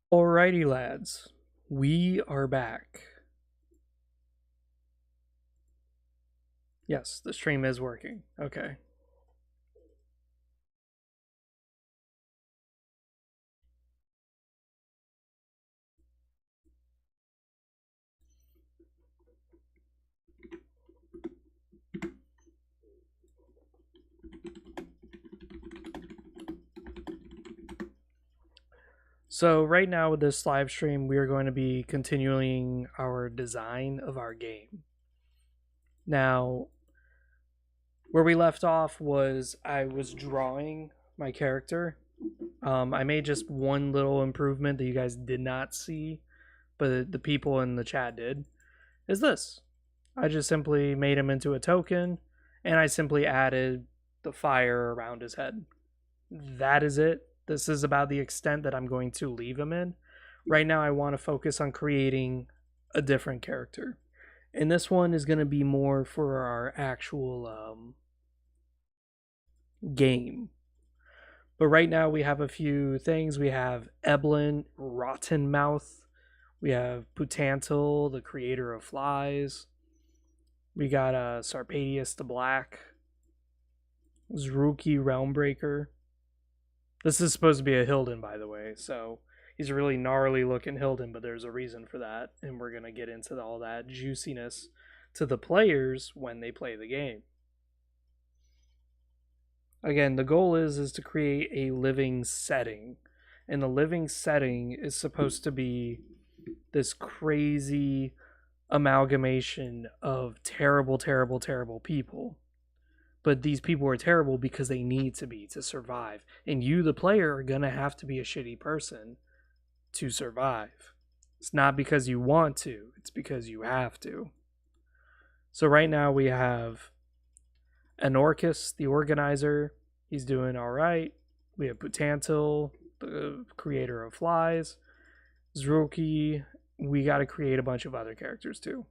Alrighty, lads, we are back. Yes, the stream is working. Okay. So, right now with this live stream, we are going to be continuing our design of our game. Now, where we left off was I was drawing my character. I made just one little improvement that you guys did not see, but the people in the chat did. Is this? I just simply made him into a token, and I simply added the fire around his head. That is it. This is about the extent that I'm going to leave him in. Right now, I want to focus on creating a different character. And this one is going to be more for our actual game. But right now, we have a few things. We have Eblin, Rotten Mouth. We have Putantil, the creator of flies. We got Sarpadius the Black. Zruki Realmbreaker. This is supposed to be a Hilden, by the way, so he's a really gnarly looking Hilden, but there's a reason for that, and we're going to get into all that juiciness to the players when they play the game. Again, the goal is to create a living setting, and the living setting is supposed to be this crazy amalgamation of terrible, terrible, terrible people. But these people are terrible because they need to be to survive. And you, the player, are going to have to be a shitty person to survive. It's not because you want to, it's because you have to. So right now we have Anorcus, the organizer. He's doing all right. We have Putantil, the creator of flies. Zruki. We got to create a bunch of other characters too.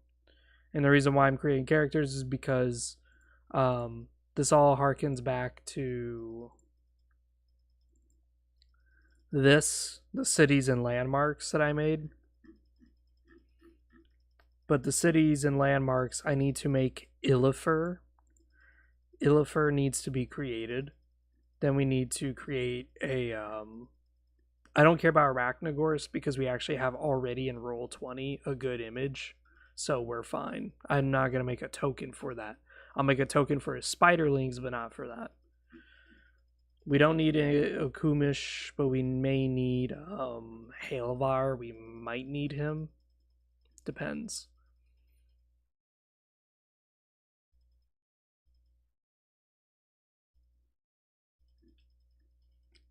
And the reason why I'm creating characters is because this all harkens back to the cities and landmarks that I made. But the cities and landmarks, I need to make Illifer. Illifer needs to be created. Then we need to create a. I don't care about Arachnagorus because we actually have already in Roll20 a good image. So we're fine. I'm not going to make a token for that. I'll make a token for his spiderlings, but not for that. We don't need a Kumish, but we may need Hailvar. We might need him. Depends.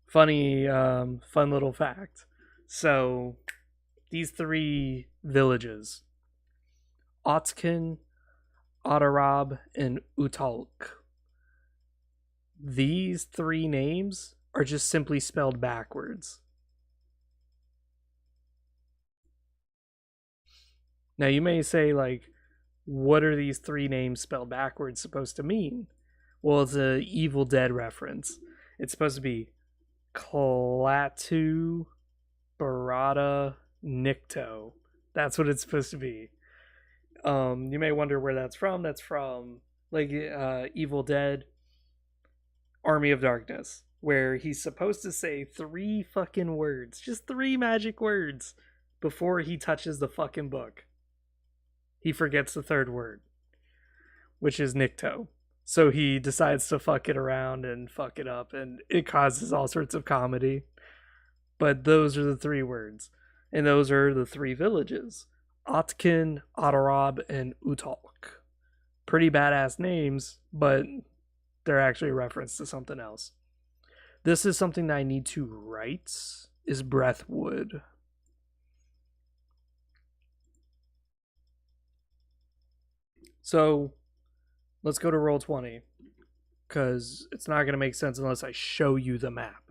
Funny, fun little fact. So, these three villages, Otkin, Otterab, and Utalk. These three names are just simply spelled backwards. Now you may say, like, what are these three names spelled backwards supposed to mean? Well, it's a Evil Dead reference. It's supposed to be Klaatu, Barada, Nikto. That's what it's supposed to be. You may wonder where that's from. That's from like Evil Dead, Army of Darkness, where he's supposed to say three fucking words, just three magic words, before he touches the fucking book. He forgets the third word, which is Nikto. So he decides to fuck it around and fuck it up, and it causes all sorts of comedy. But those are the three words, and those are the three villages: Otkin, Otterab, and Utalk. Pretty badass names, but they're actually a reference to something else. This is something that I need to write, is Breathwood. So let's go to Roll20, because it's not going to make sense unless I show you the map.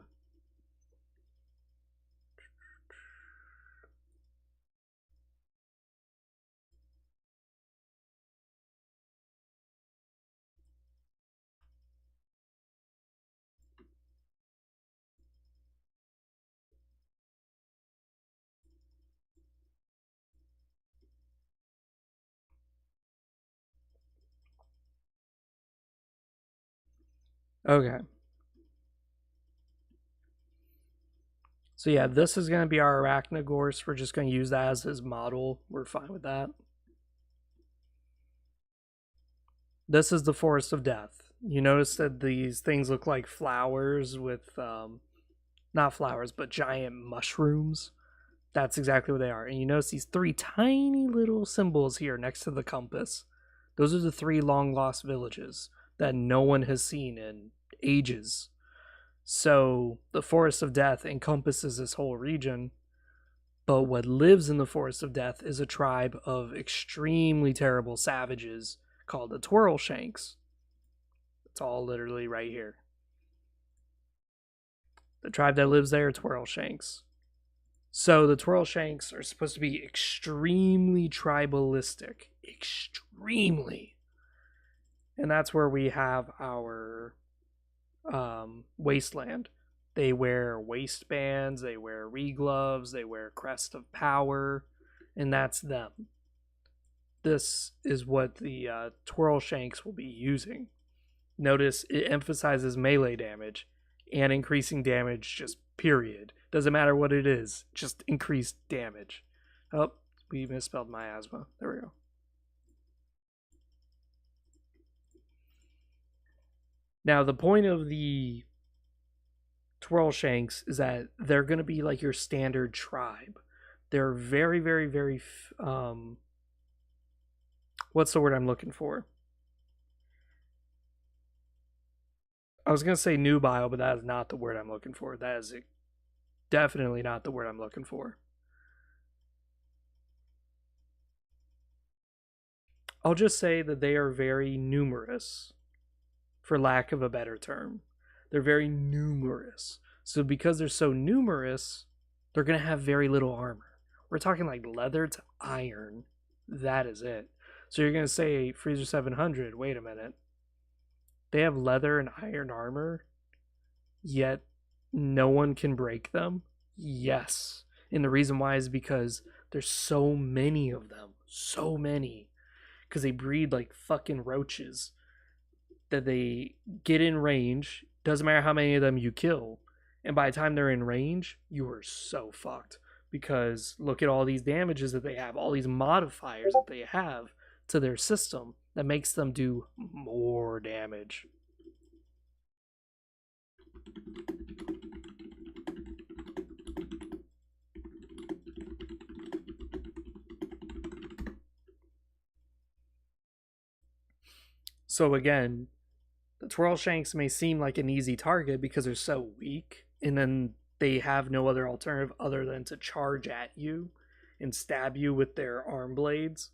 Okay. So yeah, this is going to be our Arachnogorse. We're just going to use that as his model. We're fine with that. This is the Forest of Death. You notice that these things look like flowers with, not flowers, but giant mushrooms. That's exactly what they are. And you notice these three tiny little symbols here next to the compass. Those are the three long lost villages that no one has seen in ages. So the Forest of Death encompasses this whole region. But what lives in the Forest of Death is a tribe of extremely terrible savages called the Twirlshanks. It's all literally right here. The tribe that lives there are Twirlshanks. So the Twirlshanks are supposed to be extremely tribalistic. Extremely. And that's where we have our wasteland. They wear waistbands, they wear regloves, they wear crest of power, and that's them. This is what the Twirlshanks will be using. Notice it emphasizes melee damage and increasing damage, just period. Doesn't matter what it is, just increased damage. Oh, we misspelled miasma. There we go. Now, the point of the Twirlshanks is that they're going to be like your standard tribe. They're very, very, very. What's the word I'm looking for? I was going to say nubile, but that is not the word I'm looking for. That is definitely not the word I'm looking for. I'll just say that they are very numerous, for lack of a better term. They're very numerous. So because they're so numerous, they're going to have very little armor. We're talking like leather to iron. That is it. So you're going to say Freezer 700, wait a minute. They have leather and iron armor, yet no one can break them? Yes. And the reason why is because there's so many of them. So many. Because they breed like fucking roaches that they get in range. Doesn't matter how many of them you kill. And by the time they're in range, you are so fucked. Because look at all these damages that they have, all these modifiers that they have to their system that makes them do more damage. So again, the Twirlshanks may seem like an easy target because they're so weak, and then they have no other alternative other than to charge at you and stab you with their arm blades.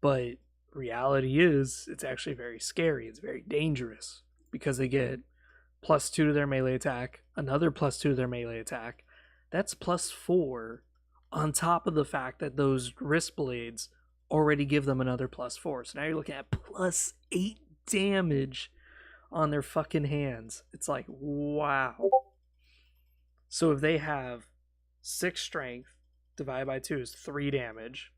But reality is, it's actually very scary. It's very dangerous because they get +2 to their melee attack, another +2 to their melee attack. That's +4 on top of the fact that those wrist blades already give them another +4. So now you're looking at +8 damage on their fucking hands. It's like, wow. So if they have 6 strength divided by 2 is 3 damage,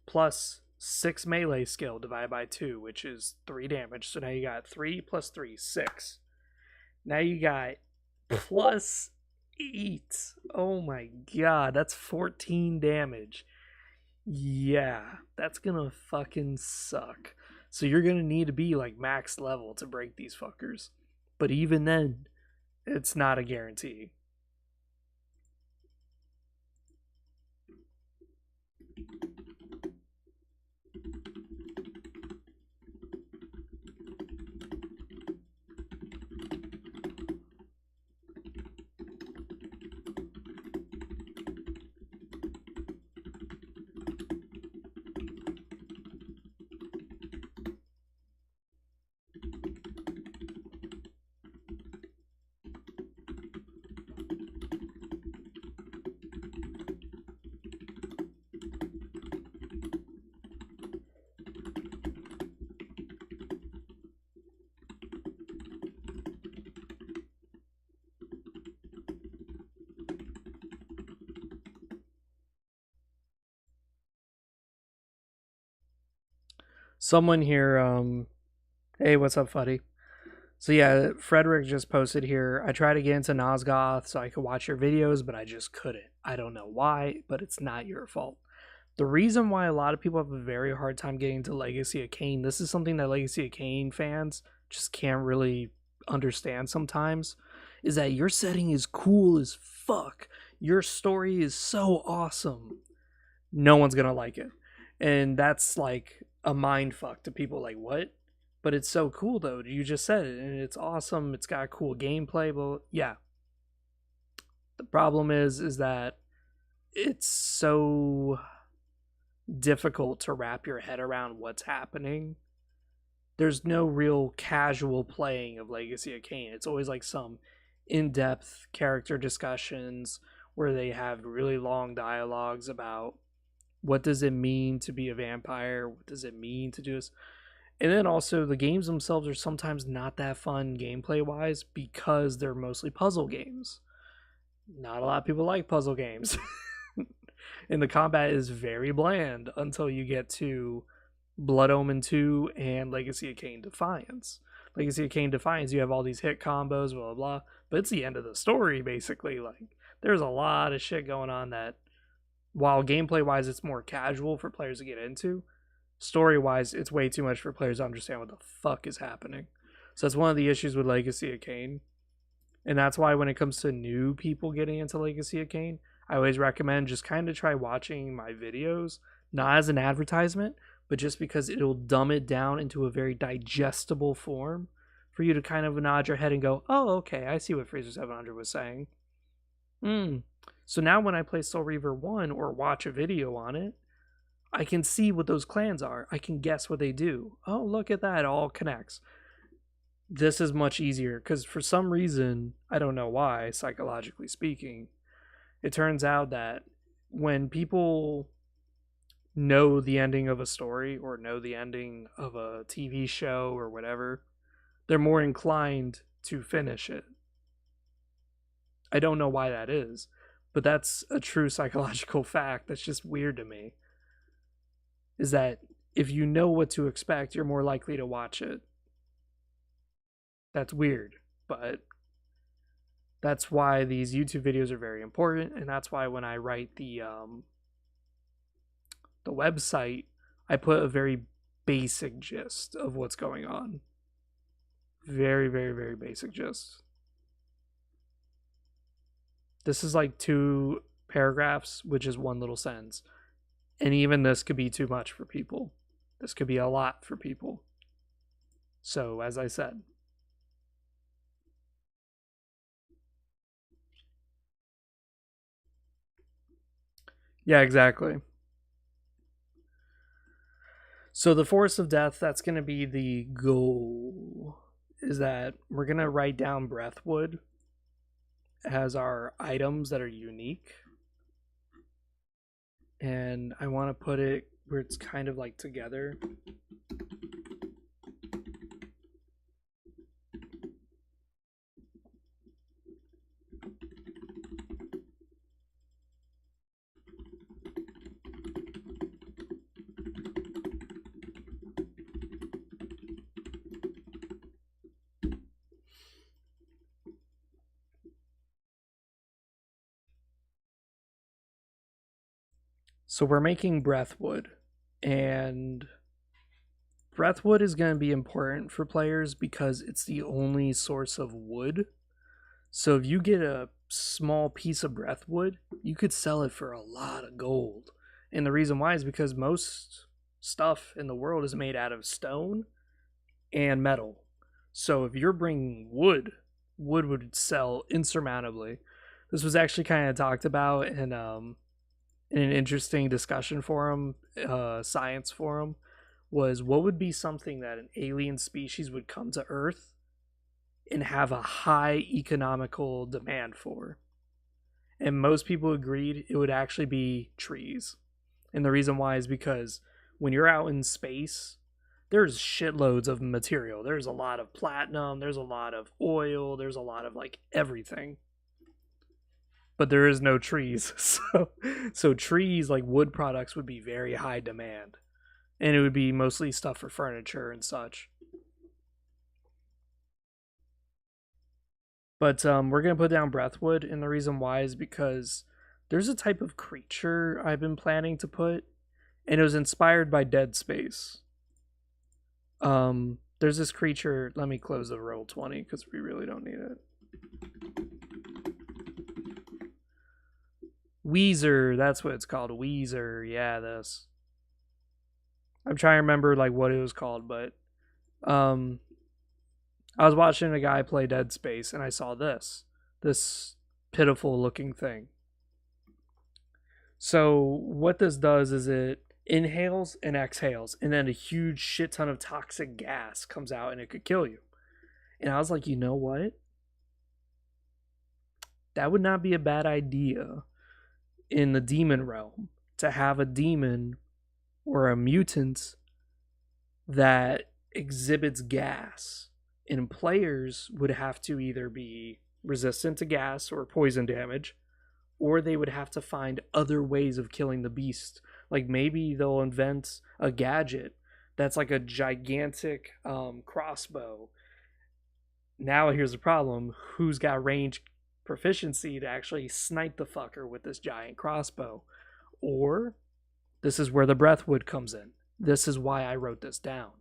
plus 6 melee skill divided by 2, which is 3 damage. So now you got 3 plus 3, 6. Now you got +8. Oh my god, that's 14 damage. Yeah, that's gonna fucking suck. So you're gonna need to be like max level to break these fuckers. But even then, it's not a guarantee. Someone here, hey, what's up, Fuddy? So yeah, Frederick just posted here. I tried to get into Nosgoth so I could watch your videos, but I just couldn't. I don't know why, but it's not your fault. The reason why a lot of people have a very hard time getting into Legacy of Kain, this is something that Legacy of Kain fans just can't really understand sometimes, is that your setting is cool as fuck. Your story is so awesome. No one's gonna like it. And that's like a mind fuck to people like, what? But it's so cool though. You just said it, and it's awesome. It's got cool gameplay, but yeah. The problem is that it's so difficult to wrap your head around what's happening. There's no real casual playing of Legacy of Kain. It's always like some in-depth character discussions where they have really long dialogues about what does it mean to be a vampire, what does it mean to do this. And then also the games themselves are sometimes not that fun gameplay wise because they're mostly puzzle games. Not a lot of people like puzzle games. And the combat is very bland until you get to Blood Omen 2 and Legacy of Kain Defiance. Legacy of Kain Defiance, you have all these hit combos, blah, blah, blah. But it's the end of the story, basically. Like, there's a lot of shit going on that, while gameplay-wise it's more casual for players to get into, story-wise it's way too much for players to understand what the fuck is happening. So that's one of the issues with Legacy of Kain. And that's why when it comes to new people getting into Legacy of Kain, I always recommend just kind of try watching my videos, not as an advertisement, but just because it'll dumb it down into a very digestible form for you to kind of nod your head and go, oh, okay, I see what Freezer 700 was saying. So now when I play Soul Reaver 1 or watch a video on it, I can see what those clans are. I can guess what they do. Oh, look at that, it all connects. This is much easier because for some reason, I don't know why, psychologically speaking, it turns out that when people know the ending of a story or know the ending of a TV show or whatever, they're more inclined to finish it. I don't know why that is, but that's a true psychological fact that's just weird to me. Is that if you know what to expect, you're more likely to watch it. That's weird, but that's why these YouTube videos are very important, and that's why when I write the website, I put a very basic gist of what's going on. Very, very, very basic gist. This is like 2 paragraphs, which is 1 little sentence. And even this could be too much for people. This could be a lot for people. So, as I said, yeah, exactly. So the Forest of Death, that's going to be the goal. Is that we're going to write down Breathwood as our items that are unique. And I want to put it where it's kind of like together. So we're making Breathwood, and Breathwood is going to be important for players because it's the only source of wood. So if you get a small piece of Breathwood, you could sell it for a lot of gold. And the reason why is because most stuff in the world is made out of stone and metal. So if you're bringing wood, wood would sell insurmountably. This was actually kind of talked about in an interesting discussion forum, science forum, was what would be something that an alien species would come to Earth and have a high economical demand for. And most people agreed it would actually be trees. And the reason why is because when you're out in space, there's shitloads of material. There's a lot of platinum, there's a lot of oil, there's a lot of like everything. But there is no trees. So trees, like wood products, would be very high demand. And it would be mostly stuff for furniture and such. But we're gonna put down Breathwood, and the reason why is because there's a type of creature I've been planning to put, and it was inspired by Dead Space. There's this creature. Let me close the roll 20 because we really don't need it. Weezer, that's what it's called. Weezer, yeah, this. I'm trying to remember like what it was called, but I was watching a guy play Dead Space and I saw this pitiful looking thing. So what this does is it inhales and exhales, and then a huge shit ton of toxic gas comes out and it could kill you. And I was like, you know what? That would not be a bad idea in the demon realm to have a demon or a mutant that exhibits gas. And players would have to either be resistant to gas or poison damage, or they would have to find other ways of killing the beast. Like maybe they'll invent a gadget that's like a gigantic crossbow. Now here's the problem: who's got range proficiency to actually snipe the fucker with this giant crossbow? Or this is where the Breathwood comes in. This is why I wrote this down.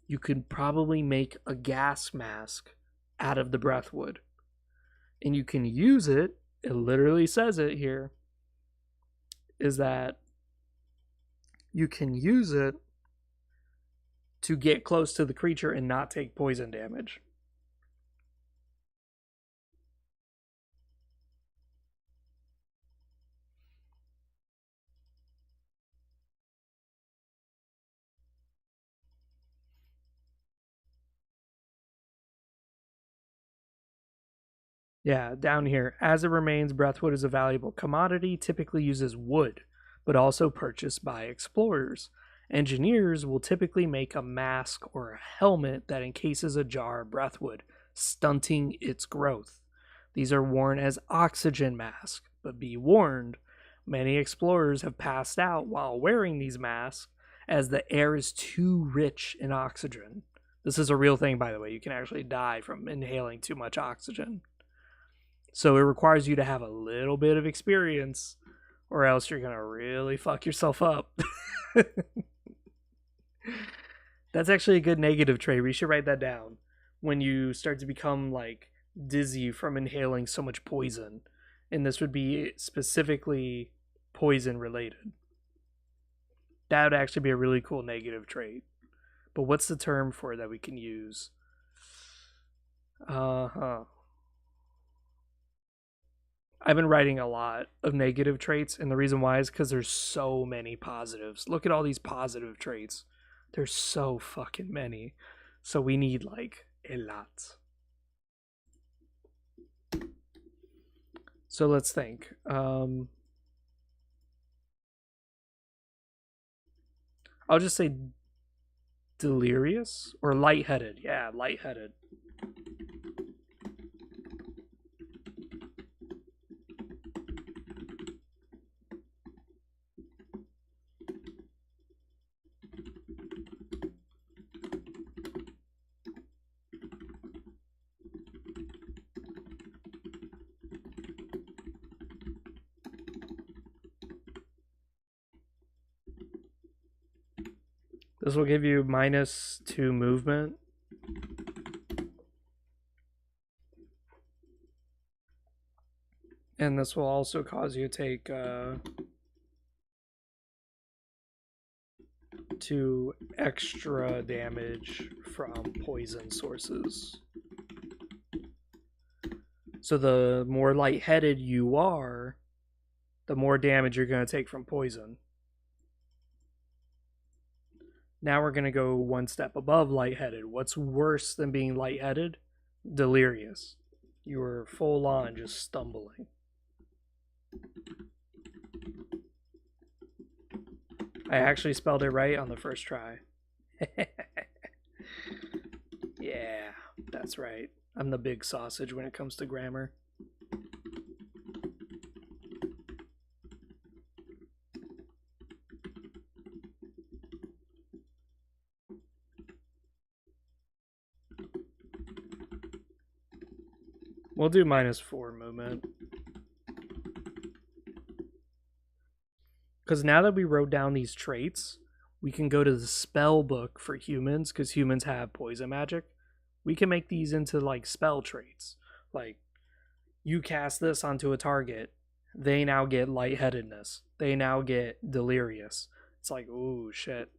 You could probably make a gas mask out of the Breathwood, and you can use it. It literally says it here, is that you can use it to get close to the creature and not take poison damage. Yeah, down here. As it remains, Breathwood is a valuable commodity, typically used as wood, but also purchased by explorers. Engineers will typically make a mask or a helmet that encases a jar of Breathwood, stunting its growth. These are worn as oxygen masks, but be warned, many explorers have passed out while wearing these masks as the air is too rich in oxygen. This is a real thing, by the way. You can actually die from inhaling too much oxygen. So it requires you to have a little bit of experience, or else you're going to really fuck yourself up. That's actually a good negative trait. We should write that down. When you start to become like dizzy from inhaling so much poison. And this would be specifically poison related. That would actually be a really cool negative trait. But what's the term for it that we can use? I've been writing a lot of negative traits, and the reason why is because there's so many positives. Look at all these positive traits. There's so fucking many. So we need like a lot. So let's think. I'll just say delirious or lightheaded. Yeah, lightheaded. This will give you -2 movement. And this will also cause you to take 2 extra damage from poison sources. So the more lightheaded you are, the more damage you're going to take from poison. Now we're going to go one step above lightheaded. What's worse than being lightheaded? Delirious. You are full on just stumbling. I actually spelled it right on the first try. Yeah, that's right. I'm the big sausage when it comes to grammar. We'll do -4 movement. Because now that we wrote down these traits, we can go to the spell book for humans, because humans have poison magic. We can make these into like spell traits. Like, you cast this onto a target, they now get lightheadedness. They now get delirious. It's like, ooh, shit.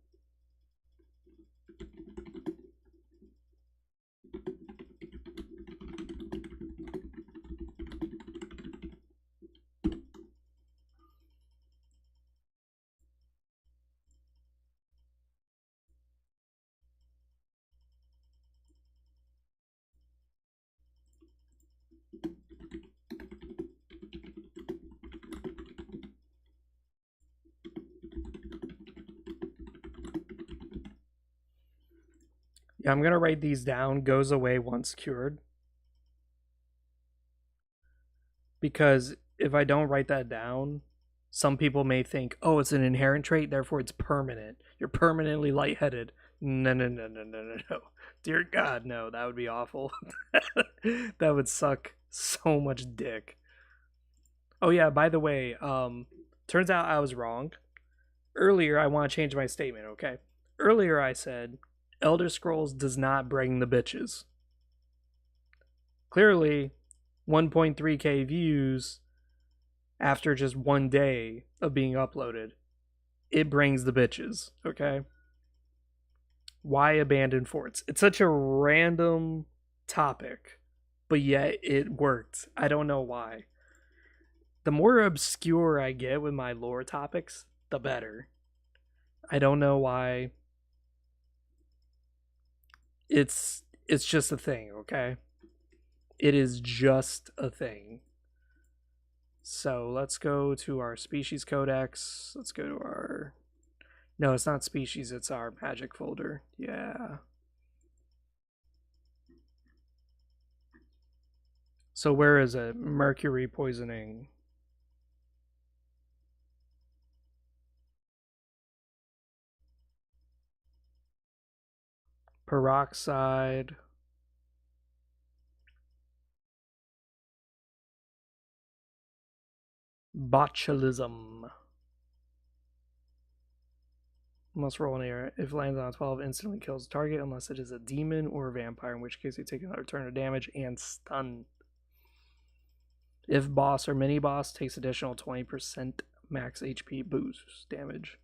Yeah, I'm gonna write these down. Goes away once cured. Because if I don't write that down, some people may think, oh, it's an inherent trait, therefore it's permanent. You're permanently lightheaded. No, no, no, no, no, no, no. Dear God, no, that would be awful. That would suck so much dick. Oh yeah, by the way, turns out I was wrong. Earlier, I want to change my statement, okay? Earlier I said Elder Scrolls does not bring the bitches. Clearly, 1.3k views after just one day of being uploaded. It brings the bitches, okay? Why abandon forts? It's such a random topic, but yet it worked. I don't know why. The more obscure I get with my lore topics, the better. I don't know why. It's just a thing, okay? It is just a thing. So let's go to our species codex. Let's go to our... No, it's not species, it's our magic folder. Yeah. So where is it? Mercury poisoning. Peroxide. Botulism. Must roll an air. If it lands on 12, instantly kills the target unless it is a demon or a vampire, in which case you take another turn of damage and stun. If boss or mini boss, takes additional 20% max HP boost damage.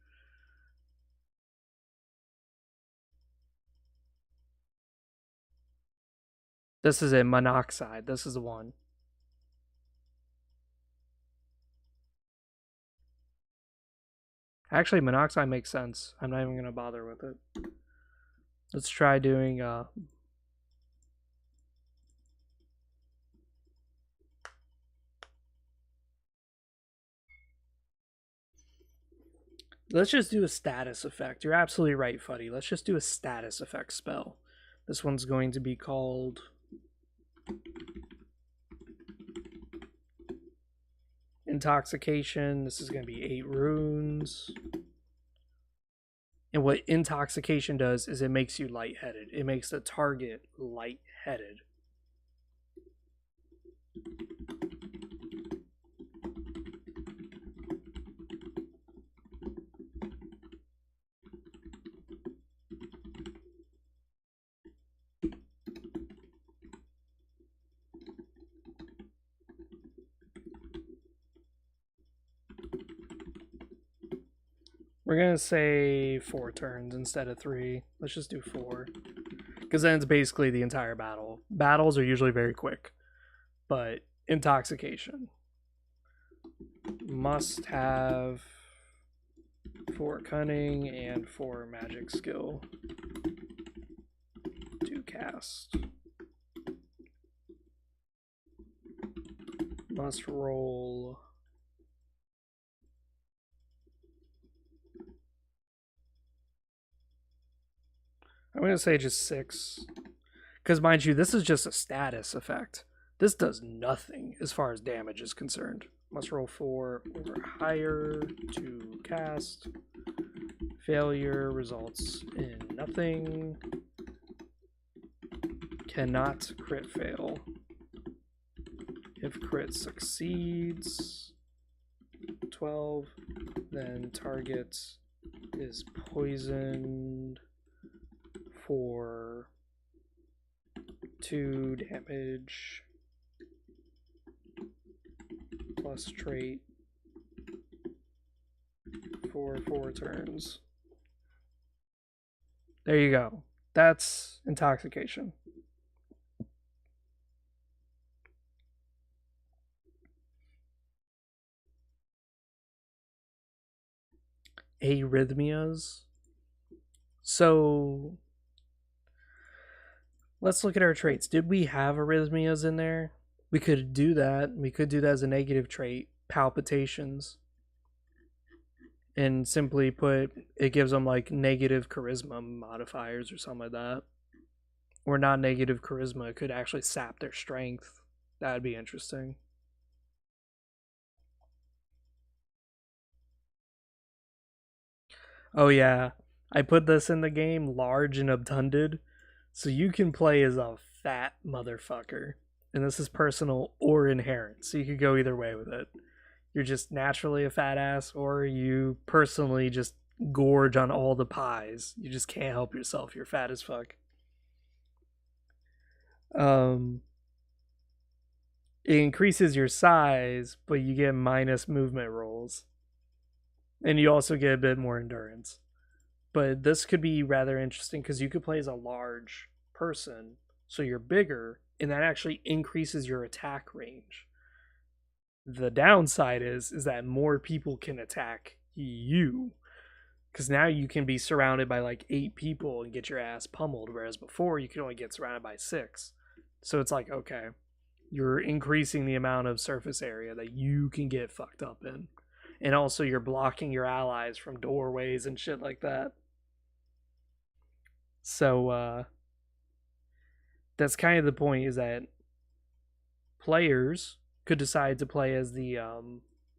This is a monoxide. This is the one. Actually, monoxide makes sense. I'm not even going to bother with it. Let's try doing... Let's just do a status effect. You're absolutely right, Fuddy. Let's just do a status effect spell. This one's going to be called... Intoxication. This is going to be 8 runes. And what intoxication does is it makes you lightheaded. It makes the target lightheaded. We're going to say 4 turns instead of 3. Let's just do 4. Because then it's basically the entire battle. Battles are usually very quick. But intoxication. Must have 4 cunning and 4 magic skill to cast. Must roll... I'm going to say just 6. Because mind you, this is just a status effect. This does nothing as far as damage is concerned. Must roll 4 or higher to cast. Failure results in nothing. Cannot crit fail. If crit succeeds, 12, then target is poisoned for 2 damage plus trait for 4 turns. There you go. That's intoxication. Arrhythmias. So let's look at our traits. Did we have arrhythmias in there? We could do that. We could do that as a negative trait. Palpitations. And simply put, it gives them like negative charisma modifiers or something like that. Or not negative charisma. It could actually sap their strength. That'd be interesting. Oh yeah, I put this in the game, large and obtunded, so you can play as a fat motherfucker. And this is personal or inherent, so you could go either way with it. You're just naturally a fat ass, or you personally just gorge on all the pies. You just can't help yourself. You're fat as fuck. It increases your size, but you get minus movement rolls. And you also get a bit more endurance. But this could be rather interesting because you could play as a large person, so you're bigger, and that actually increases your attack range. The downside is that more people can attack you, because now you can be surrounded by like 8 people and get your ass pummeled, whereas before you could only get surrounded by 6. So it's like, okay, you're increasing the amount of surface area that you can get fucked up in. And also you're blocking your allies from doorways and shit like that. So that's kind of the point, is that players could decide to play as the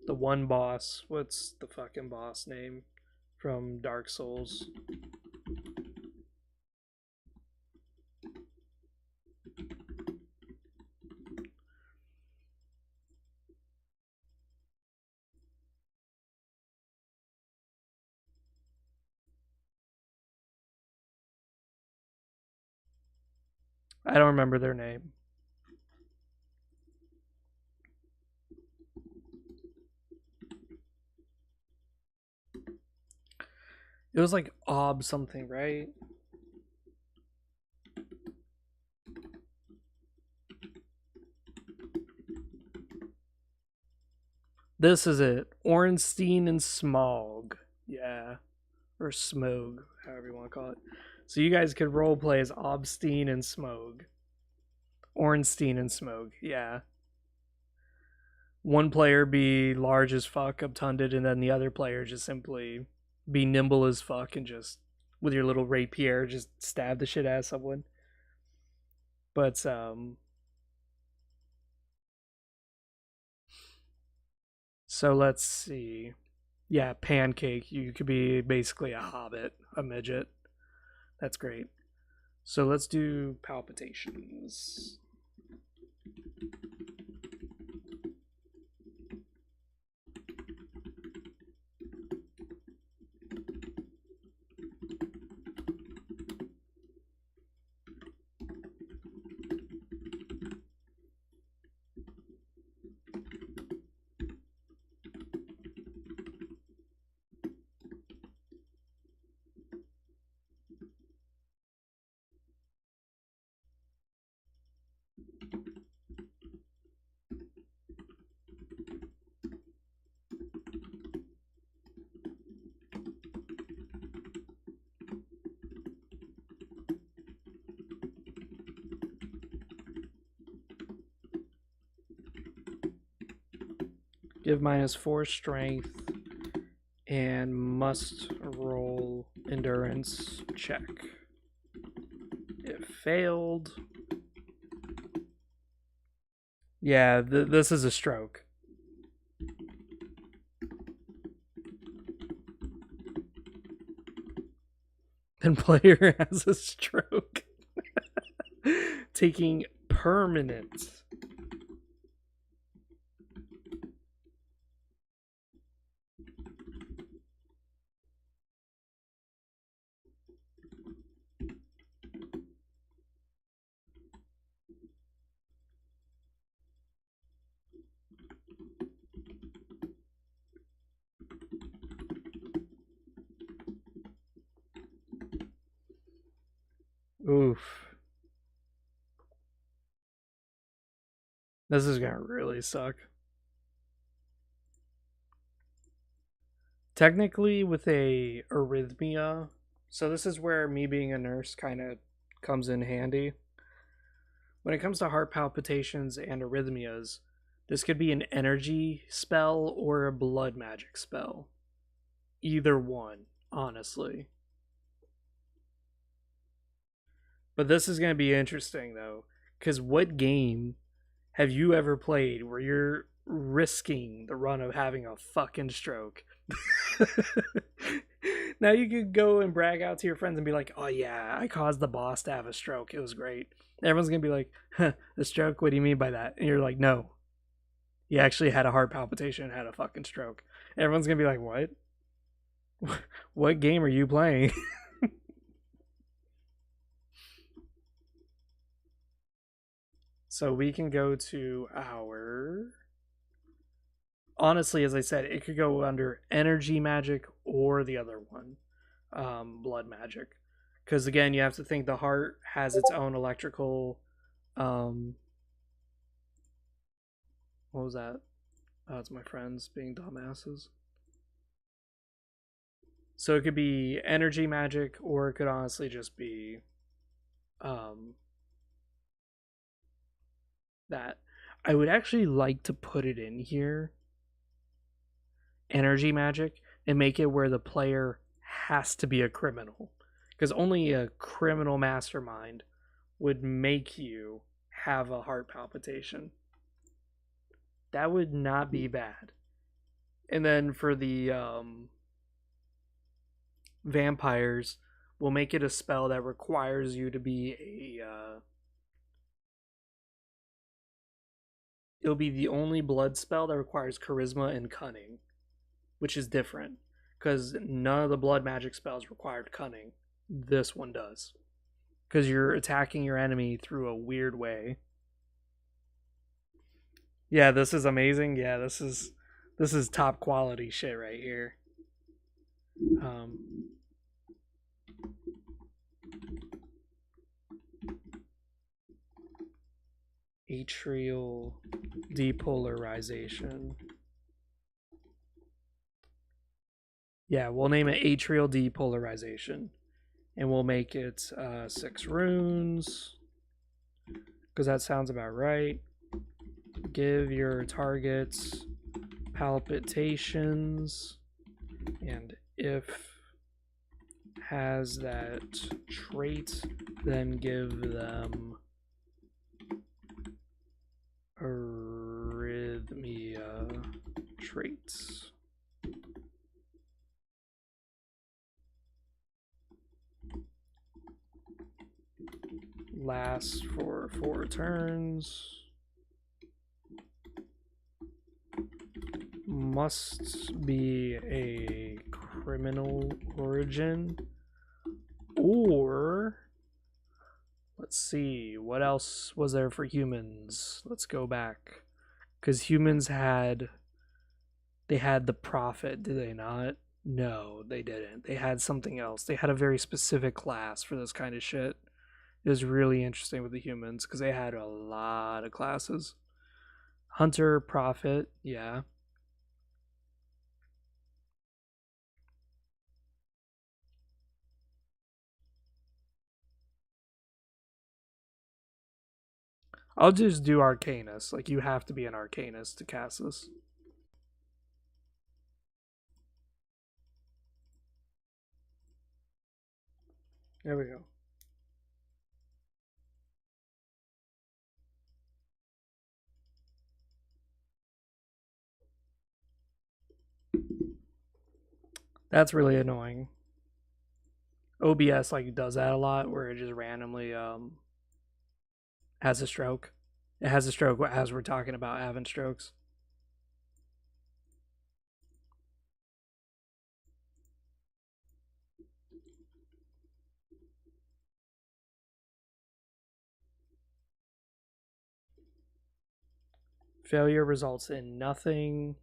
one boss. What's the fucking boss name from Dark Souls? I don't remember their name. It was like Ob something, right? This is it. Ornstein and Smog. Yeah. Or Smog, however you want to call it. So you guys could role play as Obstein and Smog. Ornstein and Smog, yeah. One player be large as fuck, obtunded, and then the other player just simply be nimble as fuck and just, with your little rapier, just stab the shit out of someone. But so let's see. Yeah, Pancake. You could be basically a hobbit, a midget. That's great. So let's do palpitations. Give -4 strength and must roll endurance check. It failed. Yeah, this is a stroke. Then player has a stroke. Taking permanent Oof. This is gonna really suck. Technically, with a arrhythmia, so this is where me being a nurse kind of comes in handy. When it comes to heart palpitations and arrhythmias, this could be an energy spell or a blood magic spell. Either one, honestly. But this is going to be interesting, though, because what game have you ever played where you're risking the run of having a fucking stroke? Now you could go and brag out to your friends and be like, "Oh yeah, I caused the boss to have a stroke. It was great." Everyone's gonna be like, huh, "A stroke? What do you mean by that?" And you're like, "No, he actually had a heart palpitation and had a fucking stroke." And everyone's gonna be like, "What? What game are you playing?" So we can go to our. Honestly, as I said, it could go under energy magic or the other one, blood magic. Because again, you have to think the heart has its own electrical. Um, what was that? It's my friends being dumbasses. So it could be energy magic, or it could honestly just be um, that. I would actually like to put it in here, energy magic, and make it where the player has to be a criminal. Because only a criminal mastermind would make you have a heart palpitation. That would not be bad. And then for the vampires, we'll make it a spell that requires you to be a. It'll be the only blood spell that requires charisma and cunning, which is different because none of the blood magic spells required cunning. This one does because you're attacking your enemy through a weird way. Yeah, this is amazing. Yeah, this is top quality shit right here. Um, atrial depolarization. Yeah, we'll name it atrial depolarization, and we'll make it 6 runes because that sounds about right. Give your targets palpitations, and if has that trait, then give them arrhythmia traits. Lasts for 4 turns. Must be a criminal origin. Or let's see, what else was there for humans? Let's go back. Because humans had the prophet, did they not? No, they didn't. They had something else. They had a very specific class for this kind of shit. It was really interesting with the humans because they had a lot of classes. Hunter, prophet, yeah. I'll just do Arcanist. Like, you have to be an Arcanist to cast this. There we go. That's really annoying. OBS like does that a lot where it just randomly has a stroke. It has a stroke as we're talking about having strokes. Failure results in nothing.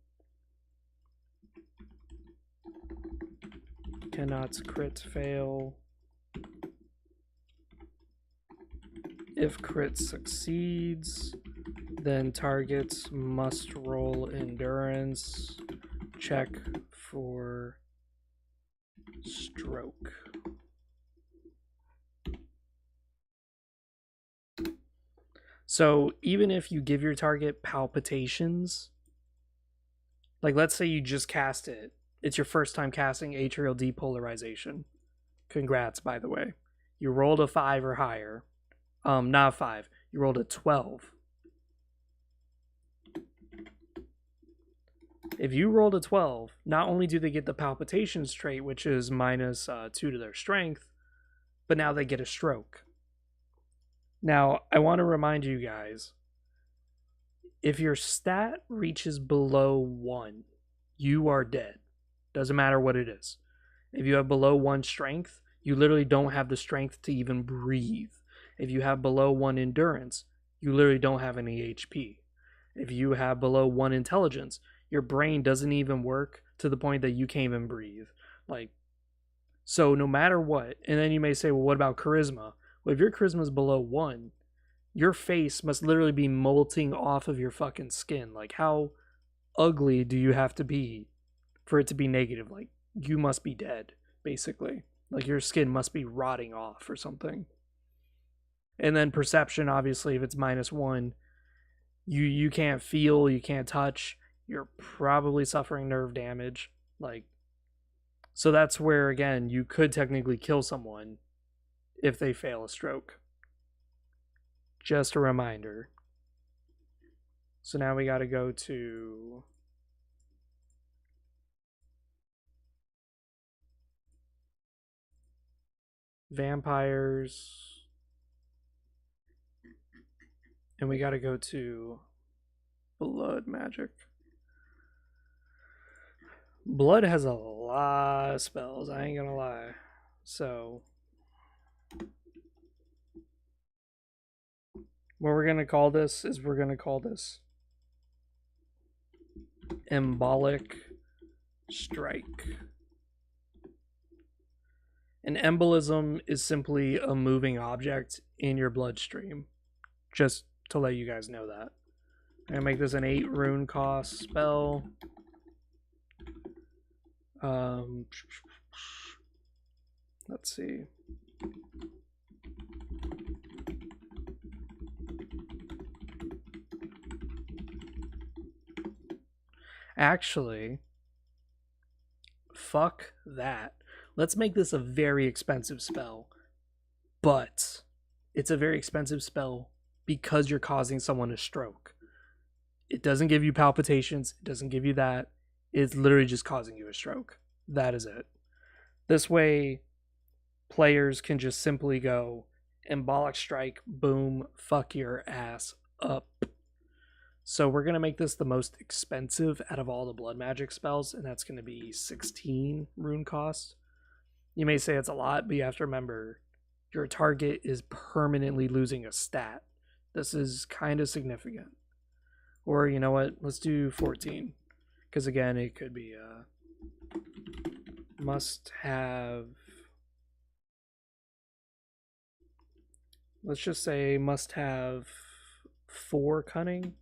Cannot crit fail. If crit succeeds, then targets must roll endurance check for stroke. So even if you give your target palpitations, like let's say you just cast it, it's your first time casting atrial depolarization. Congrats, by the way. You rolled a 5 or higher. Not 5. You rolled a 12. If you rolled a 12, not only do they get the palpitations trait, which is minus 2 to their strength, but now they get a stroke. Now, I want to remind you guys, if your stat reaches below 1, you are dead. Doesn't matter what it is. If you have below 1 strength, you literally don't have the strength to even breathe. If you have below 1 endurance, you literally don't have any HP. If you have below 1 intelligence, your brain doesn't even work to the point that you can't even breathe. Like, so no matter what, and then you may say, well, what about charisma? Well, if your charisma is below 1, your face must literally be molting off of your fucking skin. Like, how ugly do you have to be for it to be negative? Like, you must be dead, basically. Like, your skin must be rotting off or something. And then perception, obviously, if it's minus 1, you can't feel, you can't touch, you're probably suffering nerve damage. Like, so that's where, again, you could technically kill someone if they fail a stroke. Just a reminder. So now we got to go to vampires, and we got to go to blood magic. Blood has a lot of spells, I ain't gonna lie. So what we're gonna call this is embolic strike. An embolism is simply a moving object in your bloodstream. Just to let you guys know that. I'm gonna make this an 8 rune cost spell. Let's see. Actually, fuck that. Let's make this a very expensive spell. But it's a very expensive spell because you're causing someone a stroke. It doesn't give you palpitations. It doesn't give you that. It's literally just causing you a stroke. That is it. This way, players can just simply go embolic strike, boom, fuck your ass up. So we're going to make this the most expensive out of all the blood magic spells, and that's going to be 16 rune cost. You may say it's a lot, but you have to remember your target is permanently losing a stat. This is kind of significant. Or you know what? Let's do 14. Because again, it could be must have. Let's just say must have 4 cunning.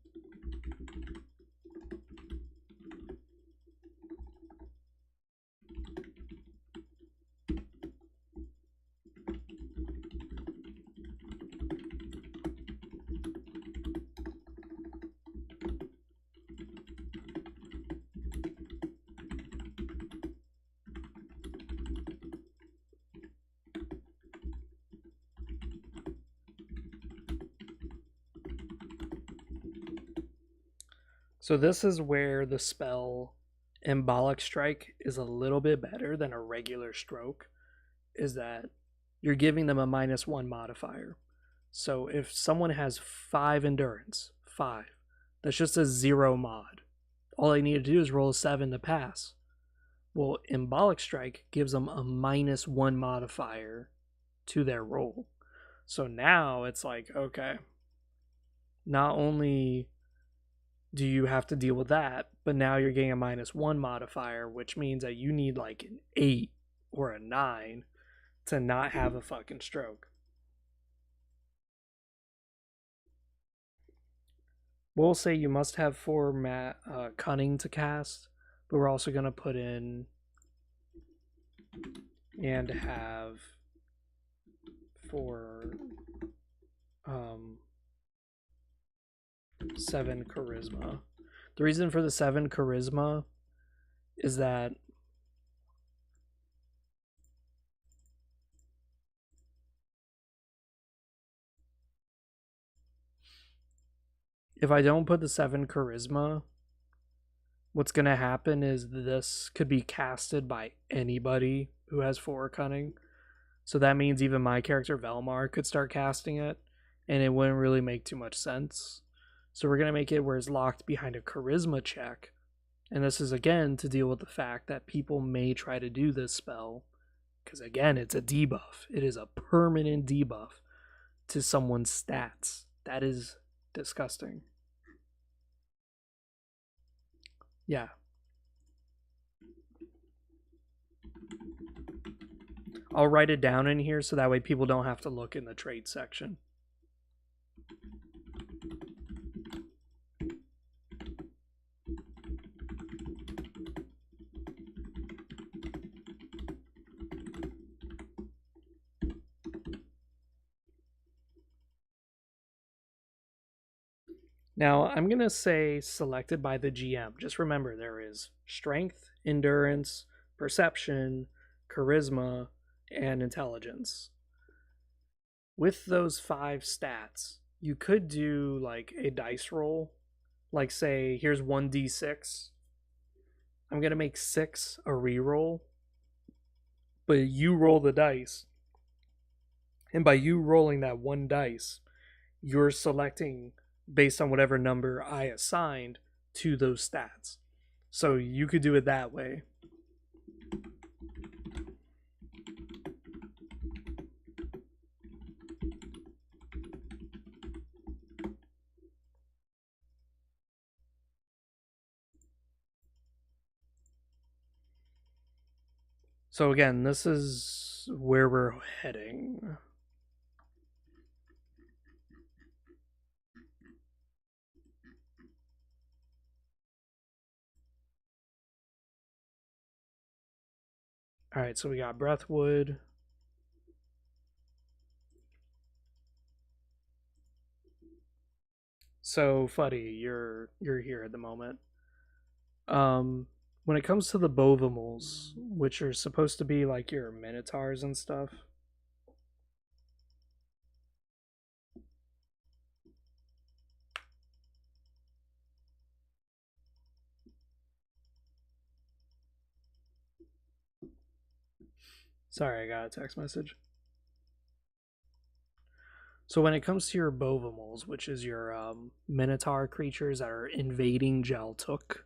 So this is where the spell embolic strike is a little bit better than a regular stroke, is that you're giving them a -1 modifier. So if someone has 5 endurance, 5, that's just a 0 mod. All they need to do is roll a 7 to pass. Well, embolic strike gives them a -1 modifier to their roll. So now it's like, okay, not only do you have to deal with that, but now you're getting a -1 modifier, which means that you need like an 8 or a 9 to not have a fucking stroke. We'll say you must have 4 cunning to cast, but we're also going to put in and have 7 charisma. The reason for the 7 charisma is that if I don't put the 7 charisma, what's going to happen is this could be casted by anybody who has 4 cunning. So that means even my character Velmar could start casting it, and it wouldn't really make too much sense. So we're going to make it where it's locked behind a charisma check. And this is again to deal with the fact that people may try to do this spell. Because again, it's a debuff. It is a permanent debuff to someone's stats. That is disgusting. Yeah. I'll write it down in here so that way people don't have to look in the trade section. Now, I'm going to say selected by the GM. Just remember there is strength, endurance, perception, charisma, and intelligence. With those 5 stats, you could do like a dice roll. Like, say, here's 1d6. I'm going to make 6 a reroll, but you roll the dice. And by you rolling that 1 dice, you're selecting based on whatever number I assigned to those stats. So you could do it that way. So again, this is where we're heading. Alright, so we got Breathwood. So Fuddy, you're here at the moment. When it comes to the Bovimals, which are supposed to be like your Minotaurs and stuff, sorry, I got a text message. So when it comes to your Bovimals, which is your Minotaur creatures that are invading Jaltuk,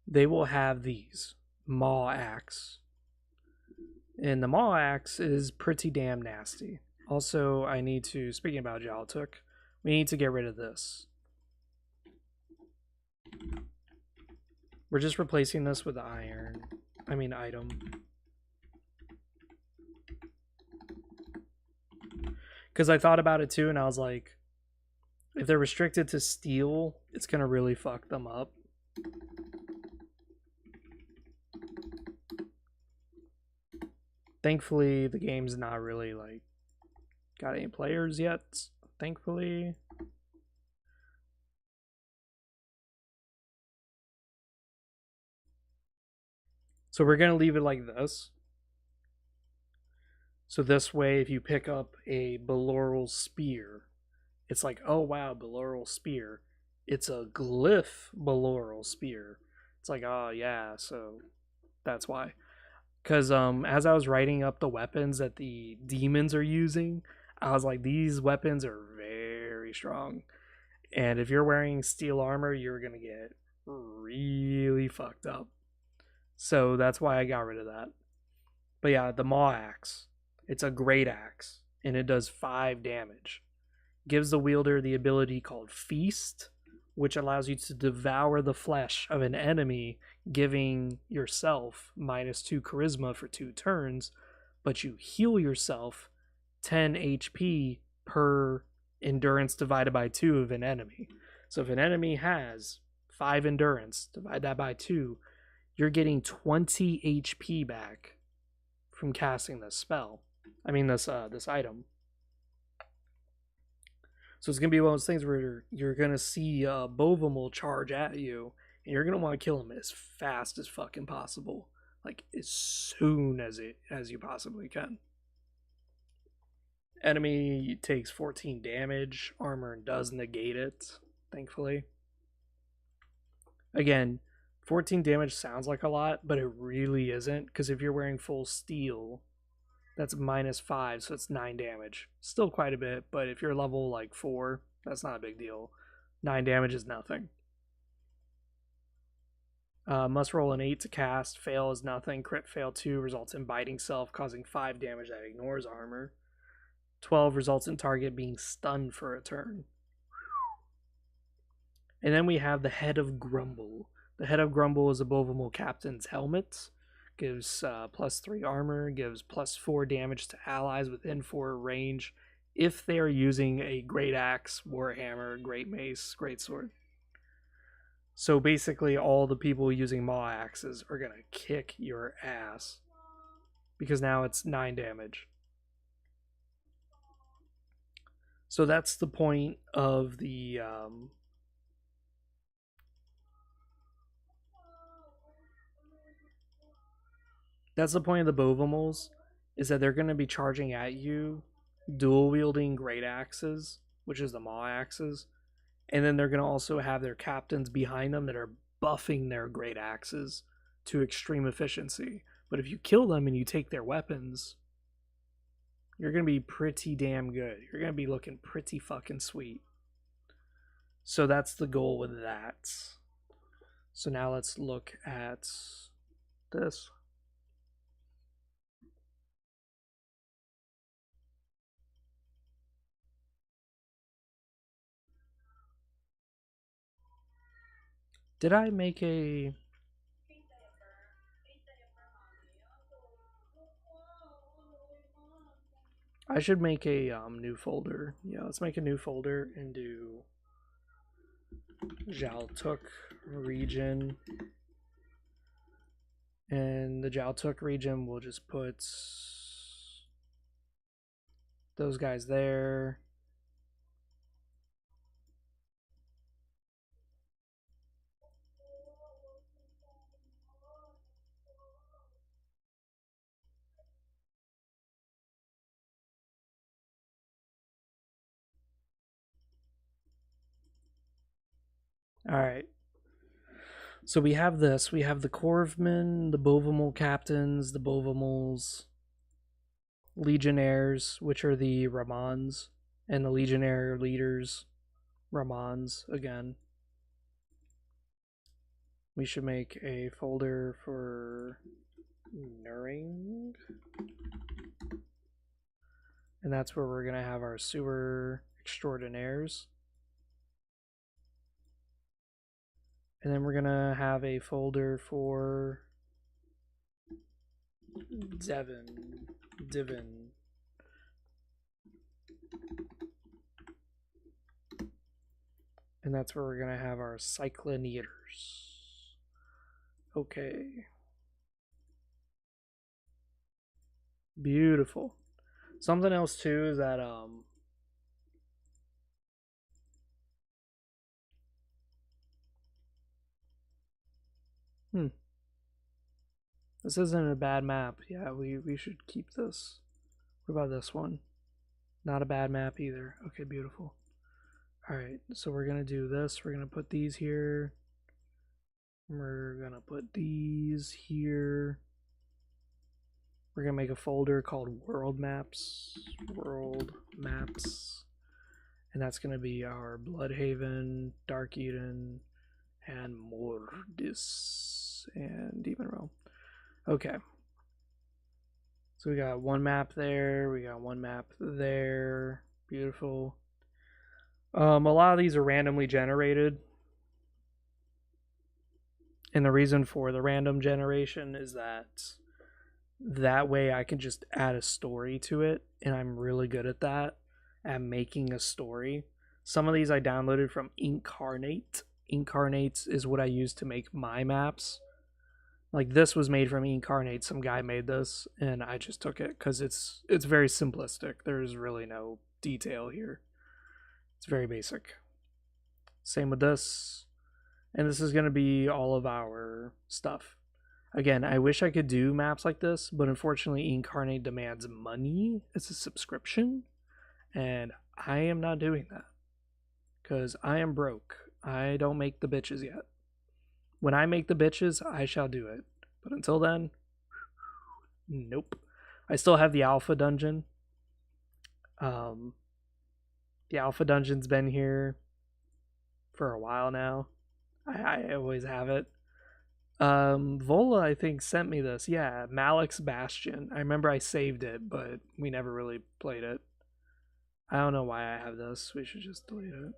they will have these Maw Axe. And the Maw Axe is pretty damn nasty. Also, I need to, speaking about Jaltuk, we need to get rid of this. We're just replacing this with item. Because I thought about it too, and I was like, if they're restricted to steel, it's going to really fuck them up. Thankfully, the game's not really like got any players yet, thankfully. So we're going to leave it like this. So this way, if you pick up a Baloral Spear, it's like, oh wow, Baloral Spear. It's a glyph Baloral Spear. It's like, oh yeah, so that's why. Because as I was writing up the weapons that the demons are using, I was like, these weapons are very strong. And if you're wearing steel armor, you're going to get really fucked up. So that's why I got rid of that. But yeah, the Maw Axe. It's a great axe, and it does 5 damage. Gives the wielder the ability called Feast, which allows you to devour the flesh of an enemy, giving yourself -2 charisma for 2 turns, but you heal yourself 10 HP per endurance divided by 2 of an enemy. So if an enemy has 5 endurance, divide that by 2, you're getting 20 HP back from casting this spell. I mean this item. So it's gonna be one of those things where you're gonna see Bovum charge at you, and you're gonna want to kill him as fast as fucking possible, like as soon as you possibly can. Enemy takes 14 damage. Armor does negate it, thankfully. Again, 14 damage sounds like a lot, but it really isn't, because if you're wearing full steel, that's -5, so it's 9 damage. Still quite a bit, but if you're level like 4, that's not a big deal. 9 damage is nothing. Must roll an 8 to cast. Fail is nothing. Crit fail 2 results in biting self, causing 5 damage that ignores armor. 12 results in target being stunned for a turn. And then we have the Head of Grumble. The Head of Grumble is a Bovum captain's helmet. Gives +3 armor, gives +4 damage to allies within 4 range if they are using a Great Axe, Warhammer, Great Mace, Great Sword. So basically all the people using Maw Axes are going to kick your ass, because now it's 9 damage. So that's the point of the Bovumals, is that they're going to be charging at you, dual wielding Great Axes, which is the Maw Axes, and then they're going to also have their captains behind them that are buffing their Great Axes to extreme efficiency. But if you kill them and you take their weapons, you're going to be pretty damn good. You're going to be looking pretty fucking sweet. So that's the goal with that. So now let's look at this. Did I make a... I should make a new folder. Yeah, let's make a new folder and do Jaltuk region. And the Jaltuk region, we'll just put those guys there. All right. So we have this. We have the Corvmen, the Bovumal captains, the Bovumals, Legionnaires, which are the Ramans, and the Legionnaire leaders, Ramans again. We should make a folder for Nuring. And that's where we're going to have our sewer extraordinaires. And then we're going to have a folder for Divin. And that's where we're going to have our Cycloneators. Okay. Beautiful. Something else too is that this isn't a bad map. Yeah, we should keep this. What about this one? Not a bad map either. Okay, beautiful. Alright, so we're gonna do this. We're gonna put these here. We're gonna put these here. We're gonna make a folder called World Maps. World Maps. And that's gonna be our Bloodhaven, Dark Eden, and Mordis, and Demon Realm. Okay. So we got one map there, we got one map there. Beautiful. A lot of these are randomly generated. And the reason for the random generation is that way I can just add a story to it, and I'm really good at that, at making a story. Some of these I downloaded from Incarnate. Incarnate is what I use to make my maps. Like this was made from Incarnate. Some guy made this, and I just took it because it's very simplistic. There's really no detail here. It's very basic. Same with this, and this is going to be all of our stuff. Again, I wish I could do maps like this, but unfortunately, Incarnate demands money. It's a subscription, and I am not doing that because I am broke. I don't make the bitches yet. When I make the bitches, I shall do it. But until then, nope. I still have the alpha dungeon. The alpha dungeon's been here for a while now. I always have it. Vola, I think, sent me this. Yeah, Malik's Bastion. I remember I saved it, but we never really played it. I don't know why I have this. We should just delete it.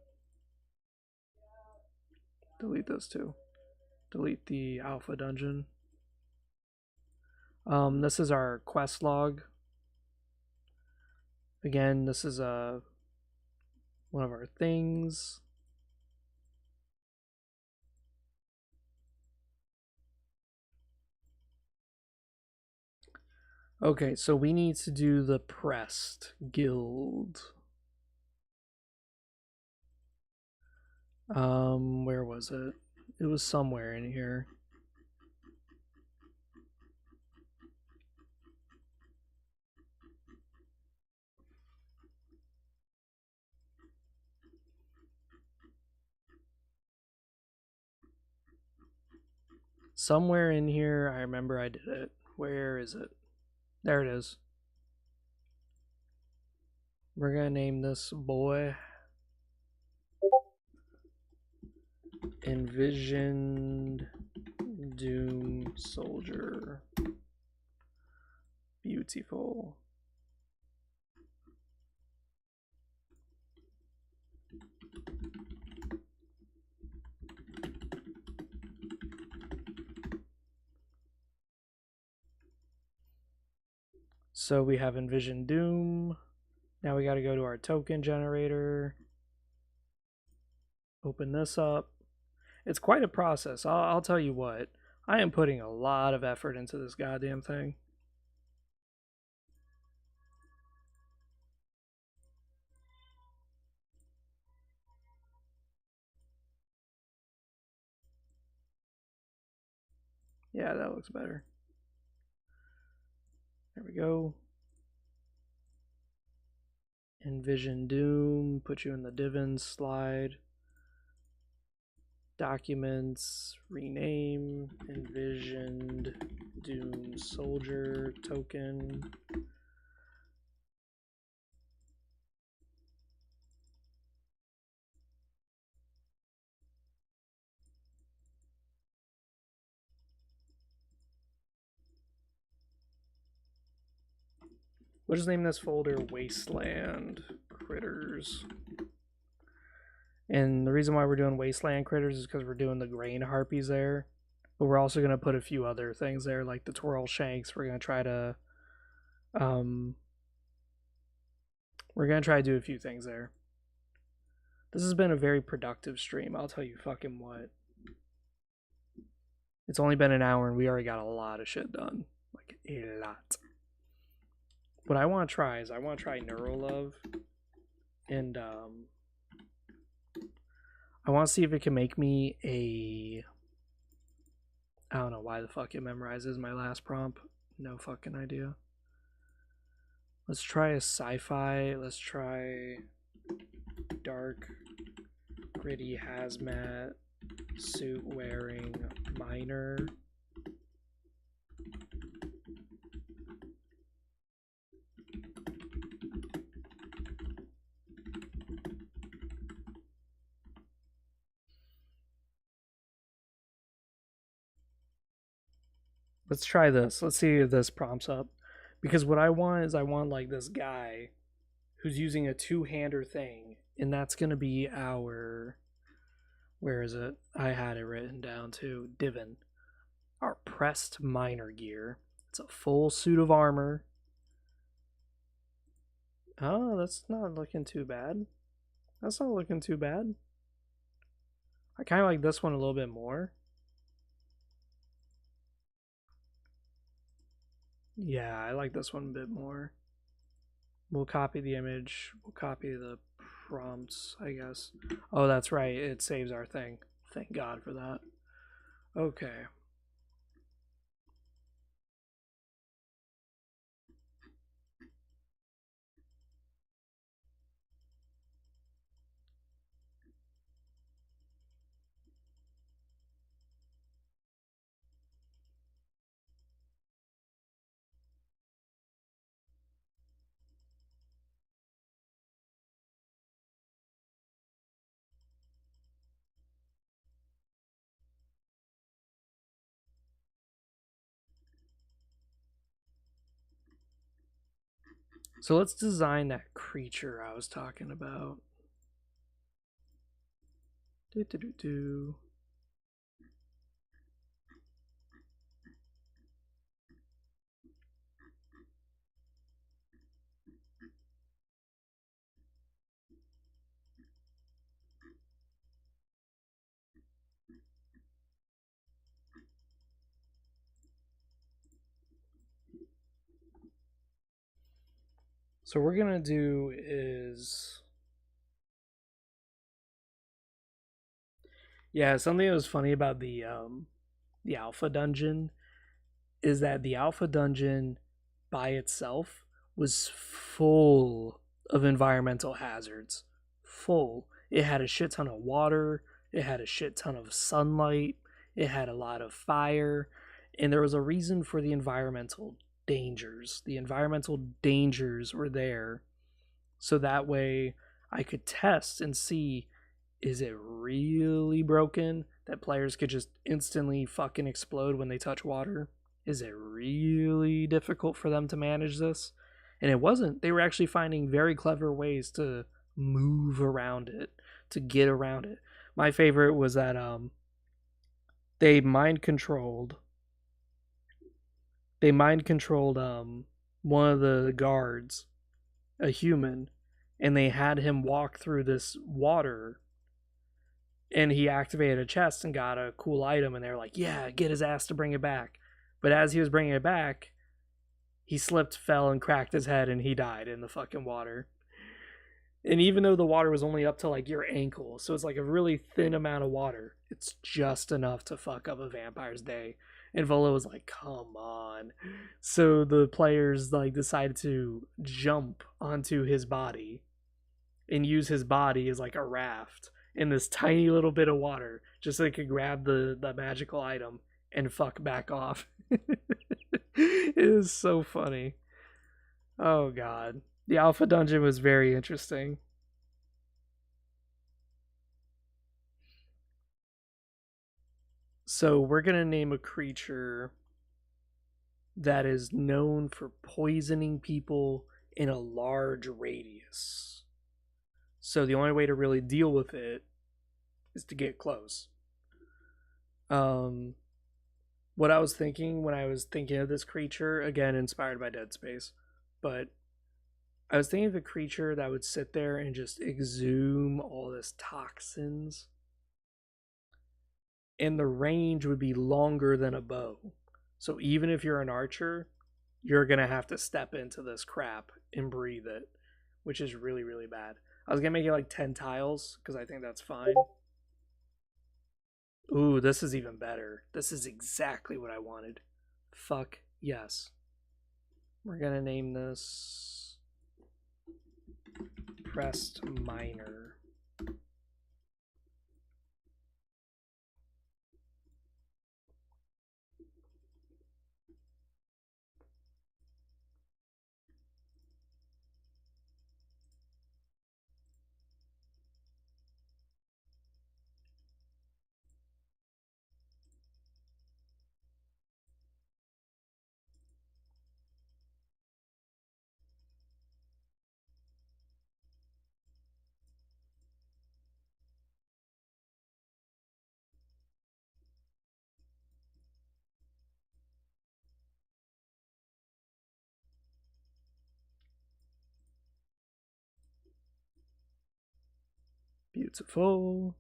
Delete this too. Delete the alpha dungeon. This is our quest log. Again, this is one of our things. Okay, so we need to do the Pressed Guild. Where was it? It was somewhere in here. Somewhere in here, I remember I did it. Where is it? There it is. We're gonna name this boy Envisioned Doom Soldier. Beautiful. So we have Envision Doom. Now we got to go to our token generator. Open this up. It's quite a process. I'll tell you what. I am putting a lot of effort into this goddamn thing. Yeah, that looks better. There we go. Envision Doom. Put you in the Divin slide. Documents. Rename. Envisioned Doom Soldier token. We'll just name this folder Wasteland Critters. And the reason why we're doing Wasteland Critters is because we're doing the Grain Harpies there. But we're also going to put a few other things there, like the Twirl Shanks. We're going to try to do a few things there. This has been a very productive stream, I'll tell you fucking what. It's only been an hour and we already got a lot of shit done. Like, a lot. What I want to try is Neurolove. And I want to see if it can make me a... I don't know why the fuck it memorizes my last prompt. No fucking idea. Let's try a sci-fi. Let's try dark, gritty hazmat suit wearing miner. Let's try this. Let's see if this prompts up. Because what I want is like this guy who's using a two-hander thing. And that's going to be our... Where is it? I had it written down too. Divin. Our pressed miner gear. It's a full suit of armor. Oh, that's not looking too bad. That's not looking too bad. I kind of like this one a little bit more. Yeah, I like this one a bit more. We'll copy the image. We'll copy the prompts, I guess. Oh, that's right. It saves our thing. Thank God for that. Okay. So let's design that creature I was talking about. Do, do, do, do. So what we're gonna do is, yeah, something that was funny about the alpha dungeon is that the alpha dungeon by itself was full of environmental hazards. Full. It had a shit ton of water, it had a shit ton of sunlight, it had a lot of fire, and there was a reason for the environmental dangers. The environmental dangers were there so that way I could test and see, is it really broken that players could just instantly fucking explode when they touch water? Is it really difficult for them to manage this? And it wasn't. They were actually finding very clever ways to move around it, to get around it. My favorite was that they mind controlled they mind controlled one of the guards, a human, and they had him walk through this water, and he activated a chest and got a cool item, and they're like, yeah, get his ass to bring it back. But as he was bringing it back, he slipped, fell, and cracked his head, and he died in the fucking water. And even though the water was only up to like your ankle, so it's like a really thin amount of water, it's just enough to fuck up a vampire's day. And Volo was like, come on. So the players like decided to jump onto his body and use his body as like a raft in this tiny little bit of water just so they could grab the magical item and fuck back off. It is so funny. Oh god. The alpha dungeon was very interesting. So we're gonna name a creature that is known for poisoning people in a large radius. So the only way to really deal with it is to get close. Um, what I was thinking when I was thinking of this creature, again inspired by Dead Space, but I was thinking of a creature that would sit there and just exhume all this toxins, and the range would be longer than a bow. So even if you're an archer, you're gonna have to step into this crap and breathe it, which is really, really bad. I was gonna make it like 10 tiles because I think that's fine. Ooh, this is even better. This is exactly what I wanted. Fuck yes. We're gonna name this Pressed Miner. Beautiful.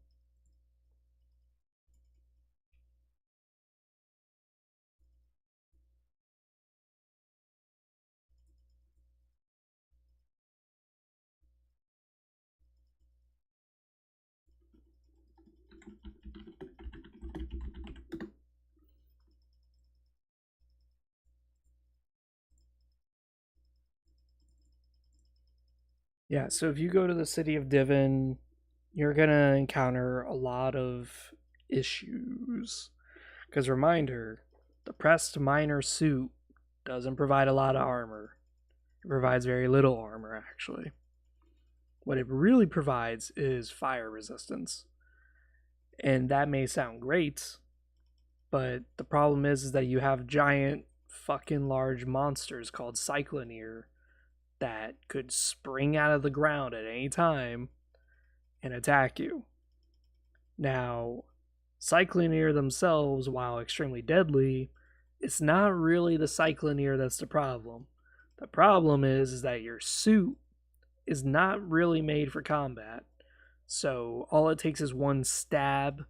Yeah, so if you go to the city of Divin, you're going to encounter a lot of issues. Because, reminder, the pressed miner suit doesn't provide a lot of armor. It provides very little armor, actually. What it really provides is fire resistance. And that may sound great, but the problem is that you have giant fucking large monsters called Cycloneer that could spring out of the ground at any time and attack you. Now, Cycloneer themselves, while extremely deadly, it's not really the Cycloneer that's the problem. The problem is that your suit is not really made for combat. So all it takes is one stab,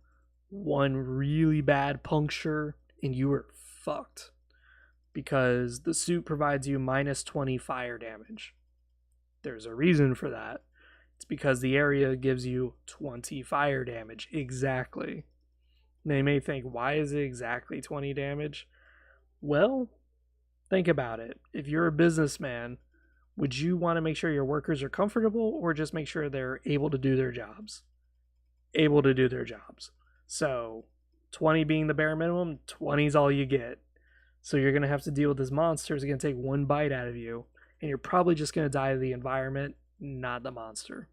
one really bad puncture, and you are fucked. Because the suit provides you minus 20 fire damage. There's a reason for that. It's because the area gives you 20 fire damage. Exactly. They may think, why is it exactly 20 damage? Well, think about it. If you're a businessman, would you want to make sure your workers are comfortable or just make sure they're able to do their jobs? Able to do their jobs. So, 20 being the bare minimum, 20 is all you get. So, you're going to have to deal with this monster. It's going to take one bite out of you, and you're probably just going to die to the environment, not the monster.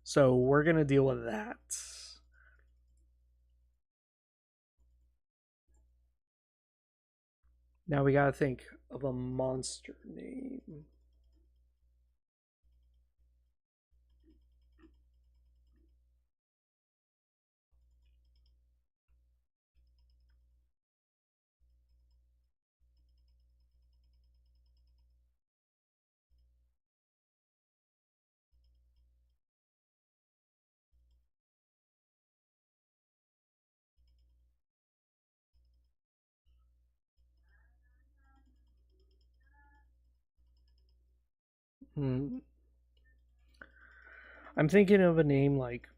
So, we're going to deal with that. Now we gotta think of a monster name. Hmm. I'm thinking of a name like.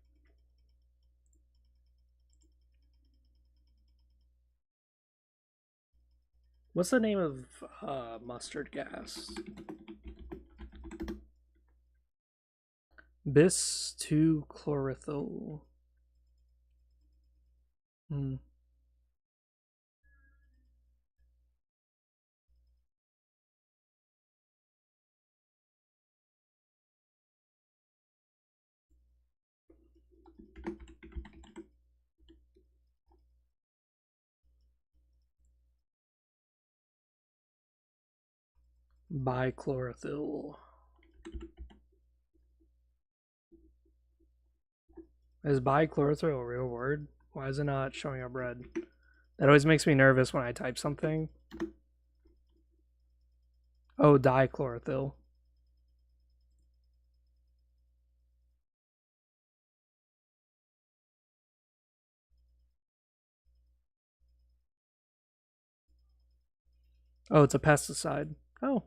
What's the name of mustard gas? Bis 2 chlorophyll. Hmm. Bichlorophyll. Is bichlorophyll a real word? Why is it not showing up red? That always makes me nervous when I type something. Oh, dichlorophyll. Oh, it's a pesticide. Oh,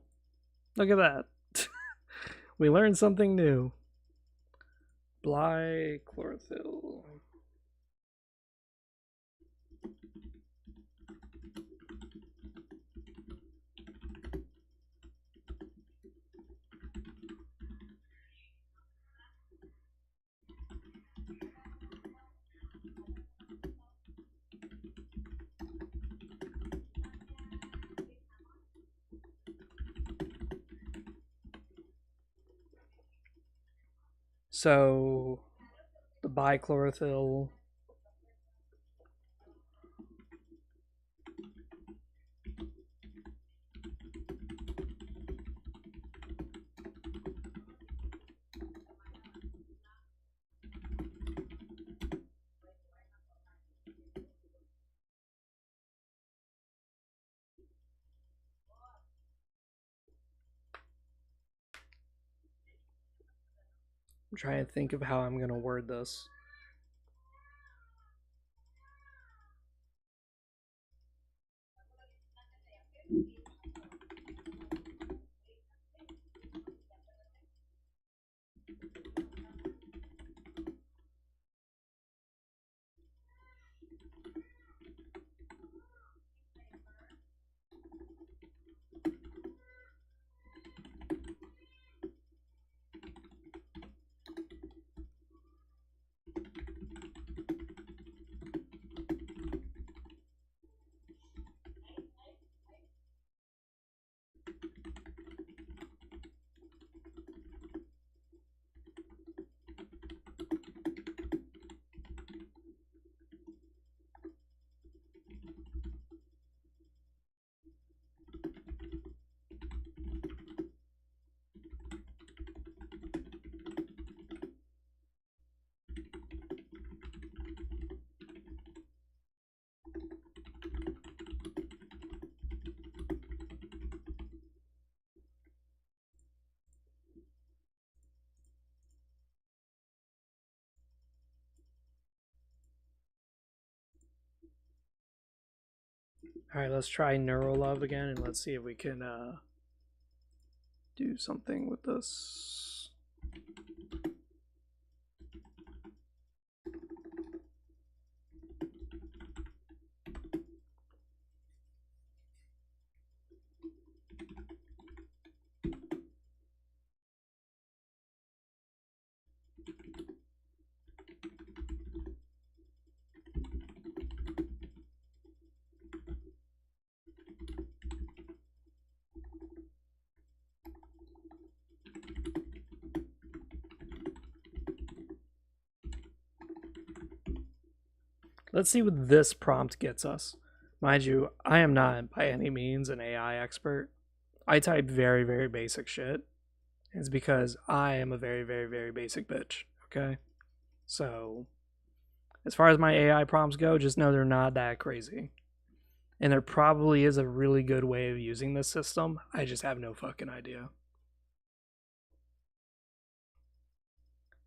look at that. We learned something new. Bichlorophyll. So the bichlorophyll. I'm trying to think of how I'm going to word this. All right, let's try Neurolove again, and let's see if we can do something with this. Let's see what this prompt gets us. Mind you, I am not by any means an AI expert. I type very, very basic shit. It's because I am a very, very, very basic bitch. Okay? So, as far as my AI prompts go, just know they're not that crazy. And there probably is a really good way of using this system. I just have no fucking idea.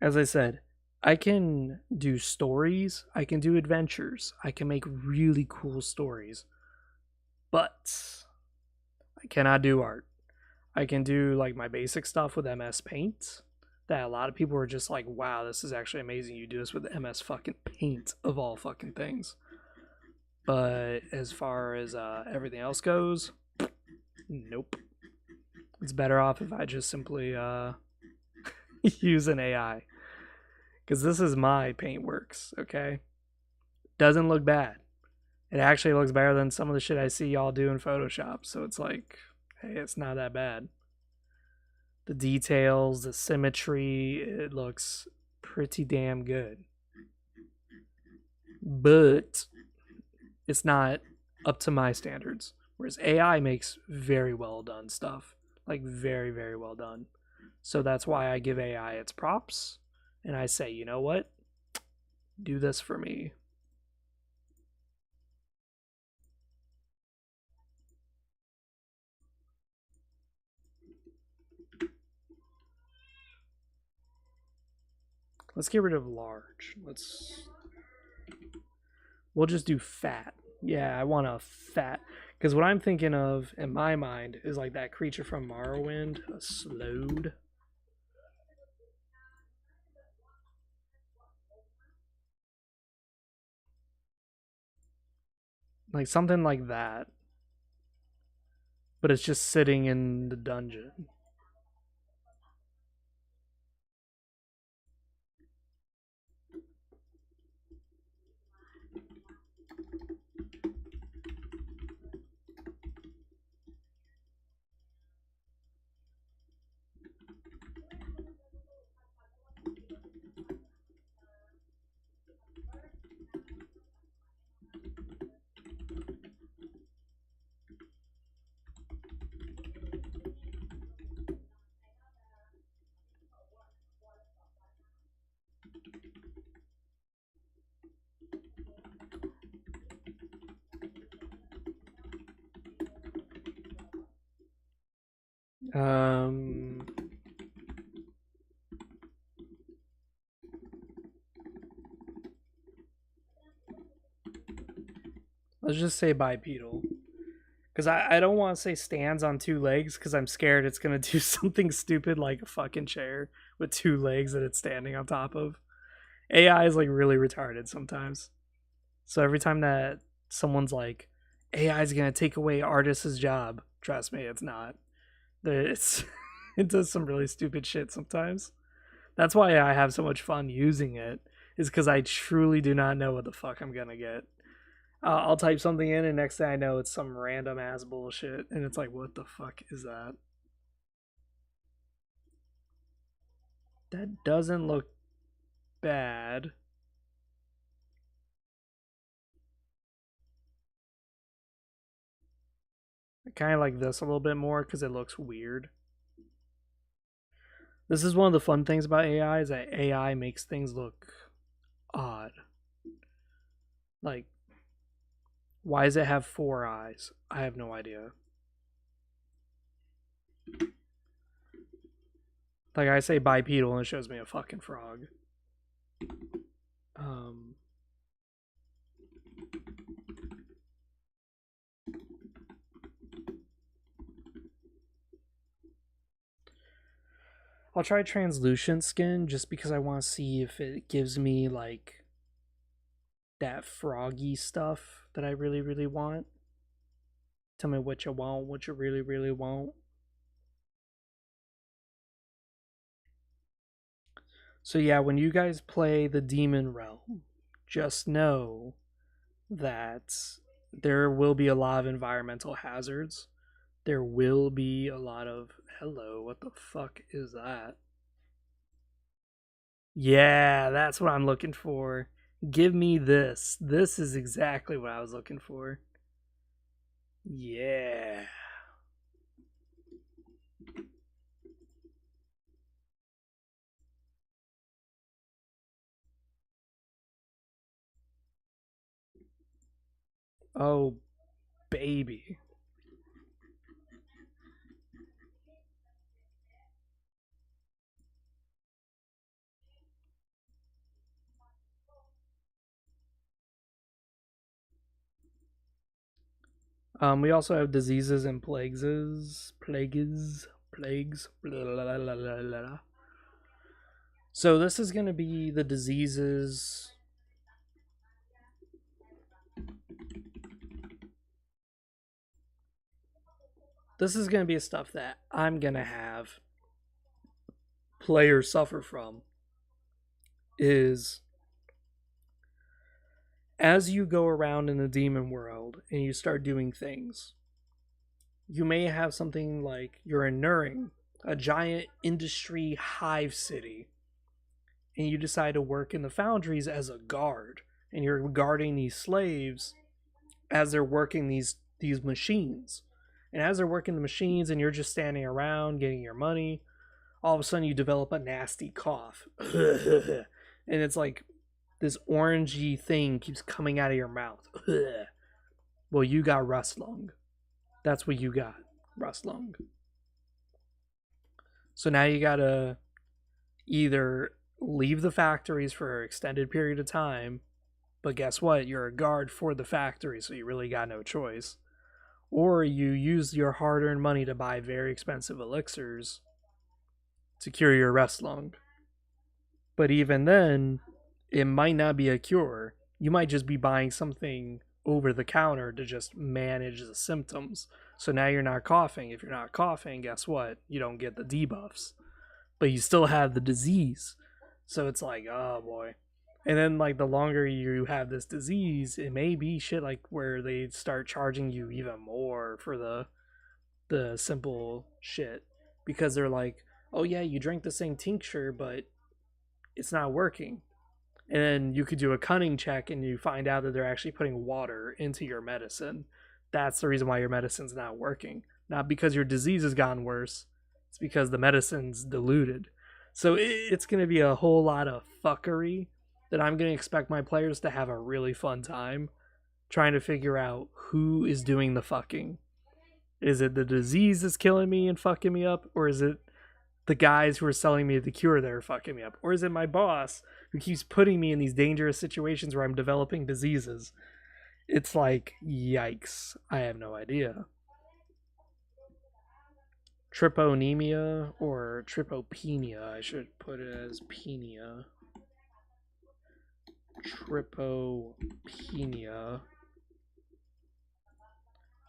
As I said, I can do stories, I can do adventures, I can make really cool stories, but I cannot do art. I can do like my basic stuff with MS Paint that a lot of people are just like, wow, this is actually amazing. You do this with MS fucking Paint of all fucking things. But as far as everything else goes, nope. It's better off if I just simply use an AI. Because this is my Paintworks, okay? Doesn't look bad. It actually looks better than some of the shit I see y'all do in Photoshop. So it's like, hey, it's not that bad. The details, the symmetry, it looks pretty damn good. But it's not up to my standards. Whereas AI makes very well done stuff. Like, very, very well done. So that's why I give AI its props. And I say, you know what? Do this for me. Let's get rid of large. We'll just do fat. Yeah, I want a fat. Because what I'm thinking of in my mind is like that creature from Morrowind, a slowed. Like something like that. But it's just sitting in the dungeon. Um, Let's just say bipedal. Because I don't want to say stands on two legs because I'm scared it's going to do something stupid like a fucking chair with two legs that it's standing on top of. AI is like really retarded sometimes. So every time that someone's like, AI is going to take away artists' job, trust me, it's not. It's, it does some really stupid shit sometimes. That's why I have so much fun using it, is because I truly do not know what the fuck I'm going to get. I'll type something in, and next thing I know, it's some random ass bullshit, and it's like, what the fuck is that? That doesn't look bad. I kind of like this a little bit more because it looks weird. This is one of the fun things about AI, is that AI makes things look odd. Like, why does it have 4 eyes? I have no idea. Like, I say bipedal and it shows me a fucking frog. I'll try translucent skin just because I want to see if it gives me like that froggy stuff that I really, really want. Tell me what you want, what you really, really want. So yeah, when you guys play the Demon Realm, just know that there will be a lot of environmental hazards. There will be a lot of, hello, what the fuck is that? Yeah, that's what I'm looking for. Give me this. This is exactly what I was looking for. Yeah. Oh, baby. We also have diseases and plagues. Plagues. Blah, blah, blah, so this is going to be the diseases. This is going to be stuff that I'm going to have players suffer from. Is as you go around in the demon world and you start doing things, you may have something like you're in Nuring, a giant industry hive city, and you decide to work in the foundries as a guard, and you're guarding these slaves as they're working these machines. And as they're working the machines and you're just standing around getting your money, all of a sudden you develop a nasty cough. And it's like this orangey thing keeps coming out of your mouth. Well, you got rust lung. That's what you got, rust lung. So now you gotta either leave the factories for an extended period of time, but guess what? You're a guard for the factory, so you really got no choice. Or you use your hard earned money to buy very expensive elixirs to cure your rust lung. But even then, it might not be a cure. You might just be buying something over the counter to just manage the symptoms. So now you're not coughing. If you're not coughing, guess what? You don't get the debuffs. But you still have the disease. So it's like, oh boy. And then like the longer you have this disease, it may be shit like where they start charging you even more for the simple shit. Because they're like, oh yeah, you drank the same tincture, but it's not working. And then you could do a cunning check and you find out that they're actually putting water into your medicine. That's the reason why your medicine's not working. Not because your disease has gotten worse, it's because the medicine's diluted. So it's going to be a whole lot of fuckery that I'm going to expect my players to have a really fun time trying to figure out who is doing the fucking. Is it the disease that's killing me and fucking me up? Or is it the guys who are selling me the cure that are fucking me up? Or is it my boss who keeps putting me in these dangerous situations where I'm developing diseases? It's like, yikes. I have no idea. Triponemia or tripopenia. I should put it as penia. Tripopenia.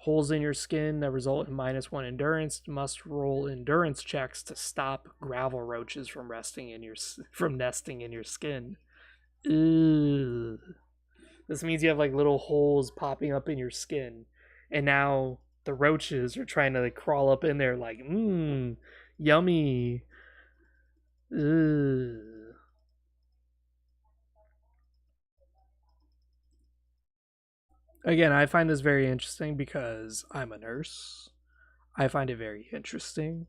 Holes in your skin that result in -1 endurance. Must roll endurance checks to stop gravel roaches from nesting in your skin. Ew. This means you have like little holes popping up in your skin, and now the roaches are trying to like crawl up in there, like yummy. Ew. Again, I find this very interesting because I'm a nurse. I find it very interesting.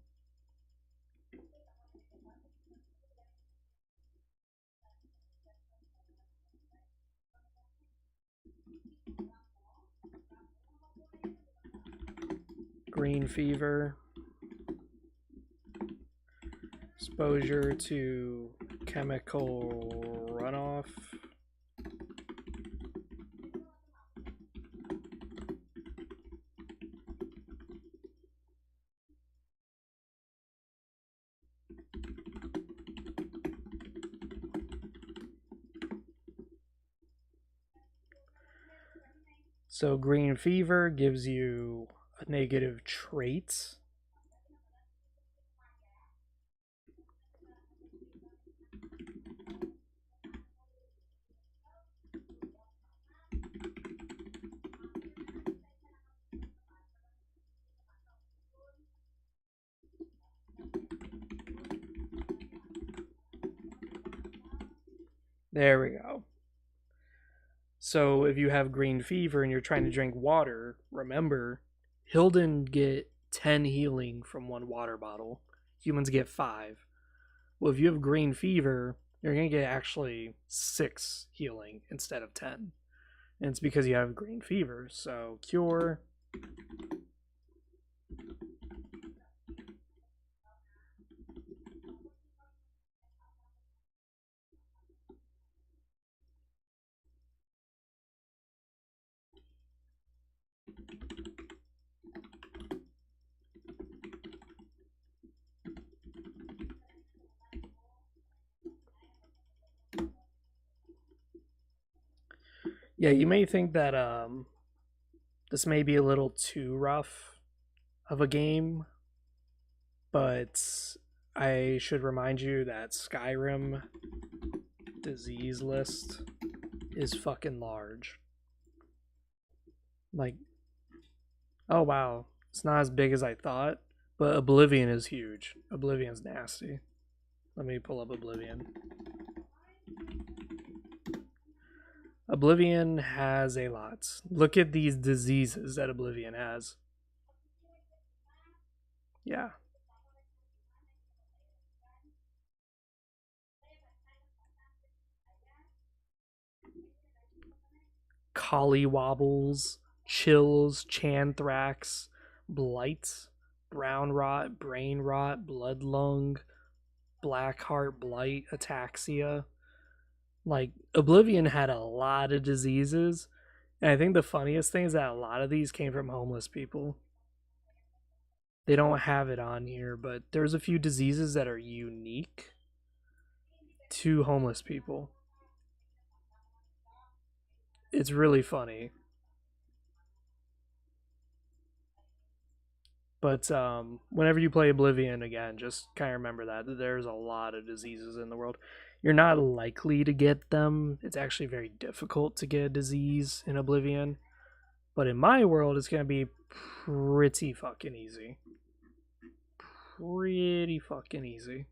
Green fever, exposure to chemical runoff. So green fever gives you a negative trait. There we go. So if you have green fever and you're trying to drink water, remember, Hilden get 10 healing from one water bottle. Humans get 5. Well, if you have green fever, you're going to get actually 6 healing instead of 10. And it's because you have green fever. So cure. Yeah, you may think that this may be a little too rough of a game, but I should remind you that Skyrim disease list is fucking large. Like, oh wow, it's not as big as I thought, but Oblivion is huge. Oblivion's nasty. Let me pull up Oblivion. Oblivion has a lot. Look at these diseases that Oblivion has. Yeah. Collywobbles, chills, chanthrax, blight, brown rot, brain rot, blood lung, black heart blight, ataxia. Like, Oblivion had a lot of diseases, and I think the funniest thing is that a lot of these came from homeless people. They don't have it on here, but there's a few diseases that are unique to homeless people. It's really funny. But whenever you play Oblivion again, just kind of remember that there's a lot of diseases in the world. You're not likely to get them. It's actually very difficult to get a disease in Oblivion. But in my world, it's going to be pretty fucking easy. Pretty fucking easy.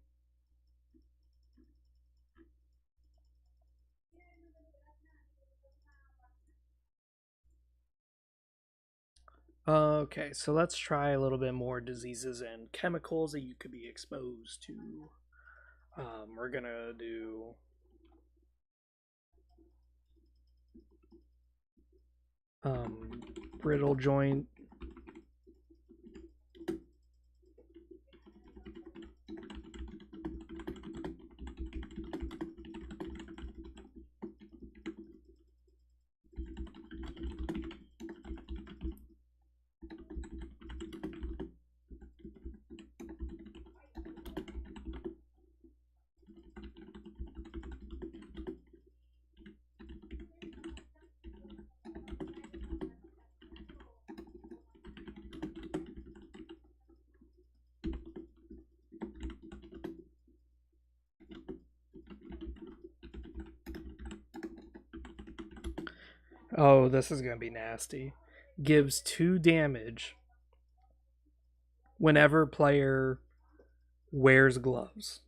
Okay, so let's try a little bit more diseases and chemicals that you could be exposed to. We're gonna do brittle joint. Oh, this is gonna be nasty. Gives 2 damage whenever player wears gloves.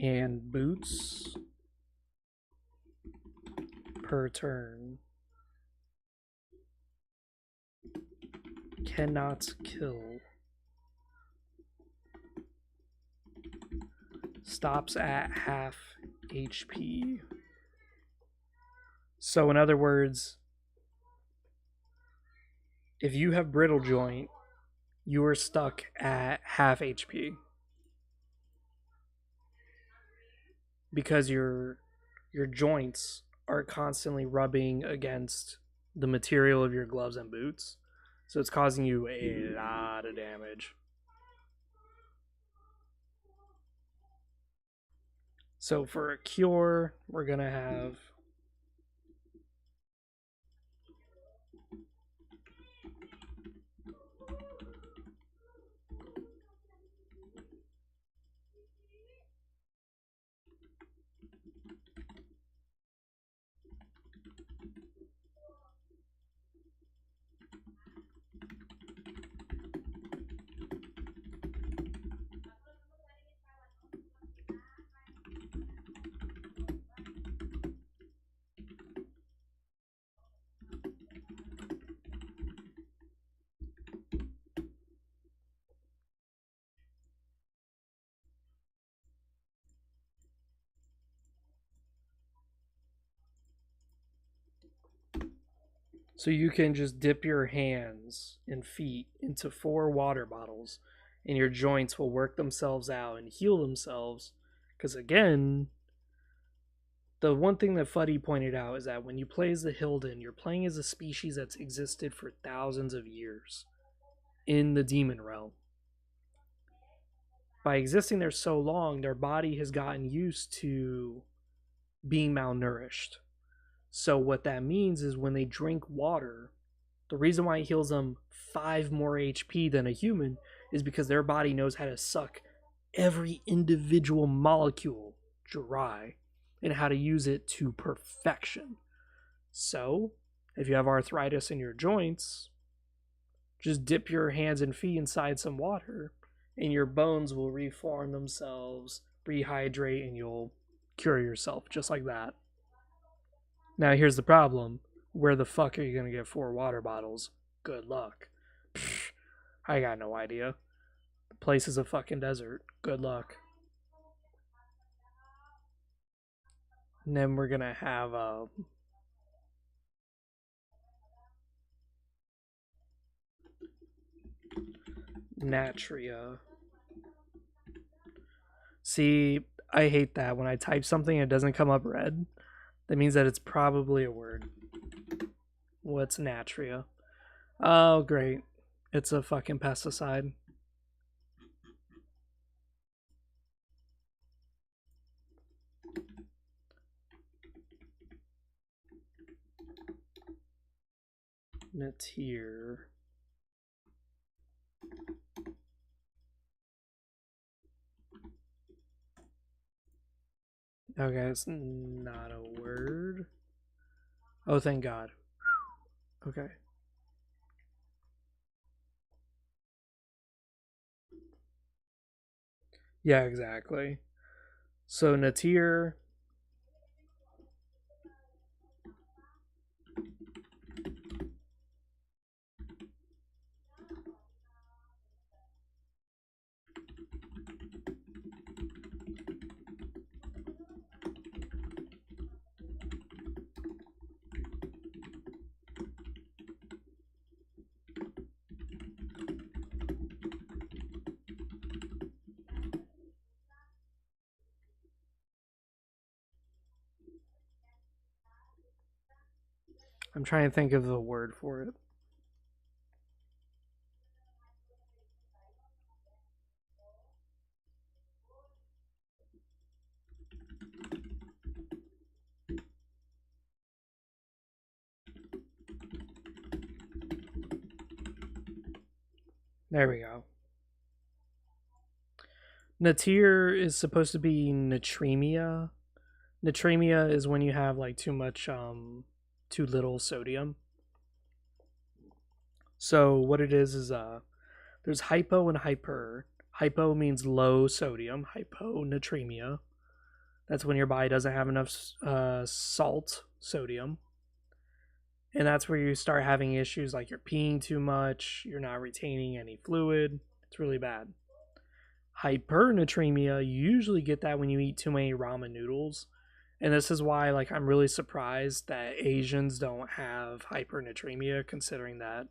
And boots per turn. Cannot kill. Stops at half HP. So in other words, if you have brittle joint, you are stuck at half HP. Because your joints are constantly rubbing against the material of your gloves and boots. So it's causing you a lot of damage. So for a cure, we're going to have so you can just dip your hands and feet into 4 water bottles and your joints will work themselves out and heal themselves. Because again, the one thing that Fuddy pointed out is that when you play as the Hilden, you're playing as a species that's existed for thousands of years in the Demon Realm. By existing there so long, their body has gotten used to being malnourished. So what that means is when they drink water, the reason why it heals them 5 more HP than a human is because their body knows how to suck every individual molecule dry and how to use it to perfection. So, if you have arthritis in your joints, just dip your hands and feet inside some water and your bones will reform themselves, rehydrate, and you'll cure yourself just like that. Now, here's the problem. Where the fuck are you going to get 4 water bottles? Good luck. Psh, I got no idea. The place is a fucking desert. Good luck. And then we're going to have Natria. See, I hate that. When I type something and it doesn't come up red, that means that it's probably a word. What's Natria? Oh, great. It's a fucking pesticide. Natir. Okay, it's not a word. Oh, thank God. Okay. Yeah, exactly. So Natir. I'm trying to think of the word for it. There we go. Natir is supposed to be natremia. Natremia is when you have like too little sodium. So what it is there's hypo and hyper. Hypo means low sodium, hyponatremia. That's when your body doesn't have enough salt, sodium. And that's where you start having issues like you're peeing too much, you're not retaining any fluid. It's really bad. Hypernatremia, you usually get that when you eat too many ramen noodles. And this is why like I'm really surprised that Asians don't have hypernatremia, considering that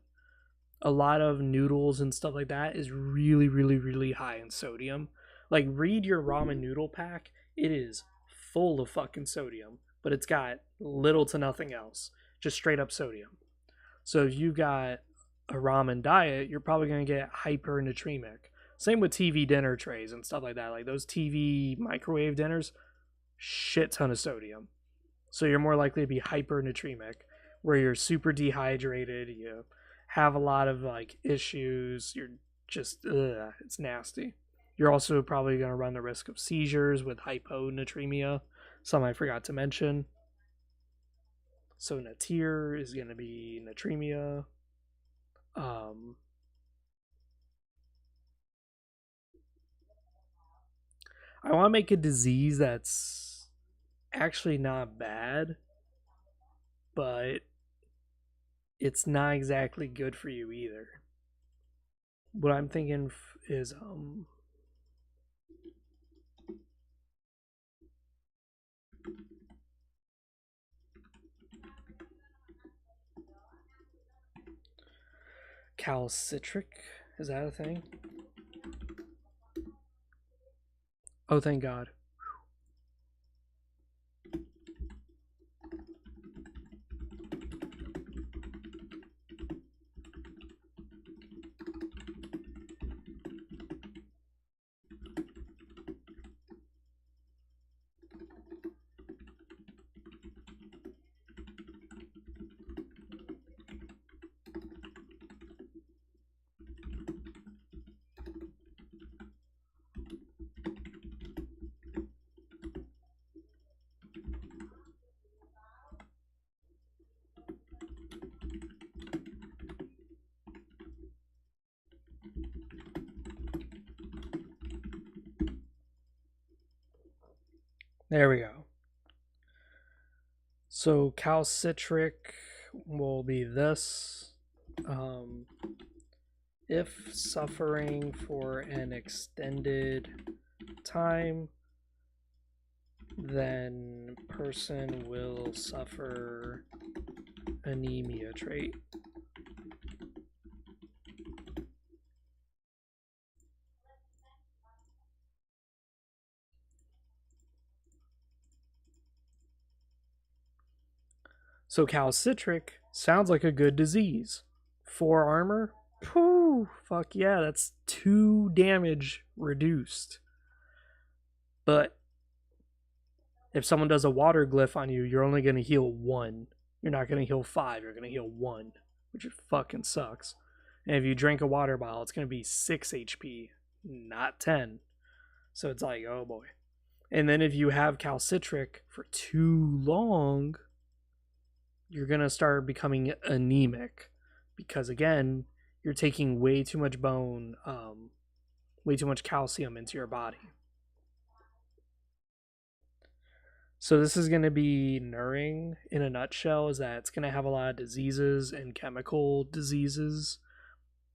a lot of noodles and stuff like that is really, really, really high in sodium. Like, read your ramen noodle pack, it is full of fucking sodium, but it's got little to nothing else, just straight up sodium. So if you got a ramen diet, you're probably going to get hypernatremic. Same with TV dinner trays and stuff like that. Like those TV microwave dinners, shit ton of sodium. So you're more likely to be hypernatremic, where you're super dehydrated, you have a lot of like issues, you're just it's nasty. You're also probably going to run the risk of seizures with hyponatremia, some I forgot to mention. So natir is going to be natremia. I want to make a disease that's actually not bad, but it's not exactly good for you either. What I'm thinking is calcitric. Is that a thing? Oh, thank God. There we go. So calcitric will be this. If suffering for an extended time, then person will suffer anemia trait. So calcitric sounds like a good disease. 4 armor? Pooh, fuck yeah, that's 2 damage reduced. But if someone does a water glyph on you, you're only going to heal 1. You're not going to heal 5, you're going to heal 1, which fucking sucks. And if you drink a water bottle, it's going to be 6 HP, not 10. So it's like, oh boy. And then if you have calcitric for too long, you're going to start becoming anemic because, again, you're taking way too much bone, way too much calcium into your body. So this is going to be Nuring in a nutshell, is that it's going to have a lot of diseases and chemical diseases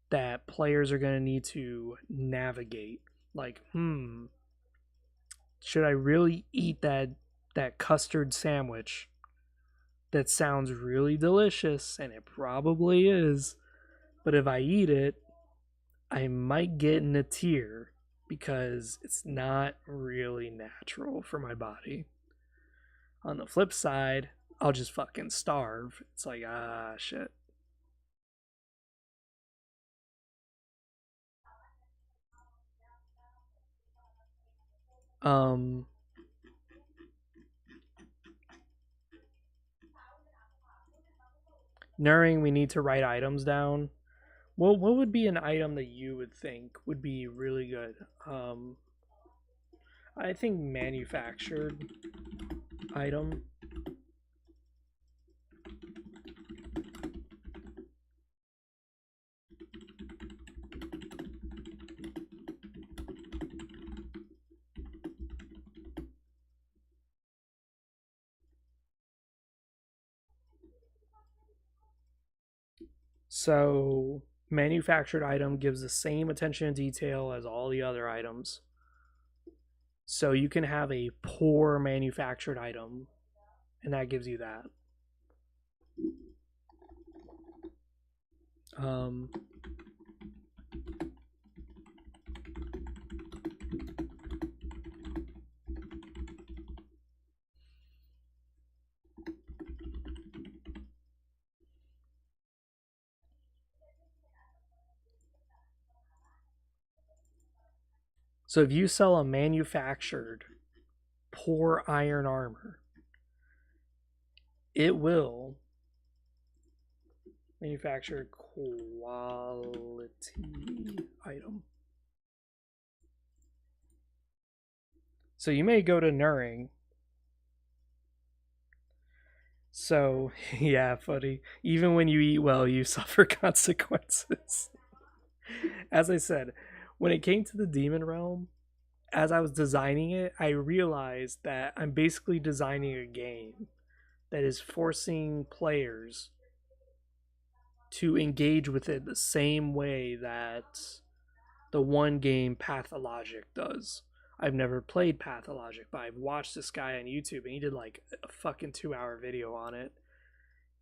that players are going to need to navigate. Like, should I really eat that custard sandwich that sounds really delicious, and it probably is, but if I eat it, I might get in a tear because it's not really natural for my body. On the flip side, I'll just fucking starve. It's like, shit. Um, Nuring, we need to write items down. What would be an item that you would think would be really good? I think manufactured item. So, manufactured item gives the same attention to detail as all the other items. So, you can have a poor manufactured item, and that gives you that. Um, so, if you sell a manufactured poor iron armor, it will manufactured quality item. So you may go to Nuring. So, yeah, funny. Even when you eat well, you suffer consequences. As I said, when it came to the Demon Realm, as I was designing it, I realized that I'm basically designing a game that is forcing players to engage with it the same way that the one game Pathologic does. I've never played Pathologic, but I've watched this guy on YouTube and he did like a fucking 2 hour video on it.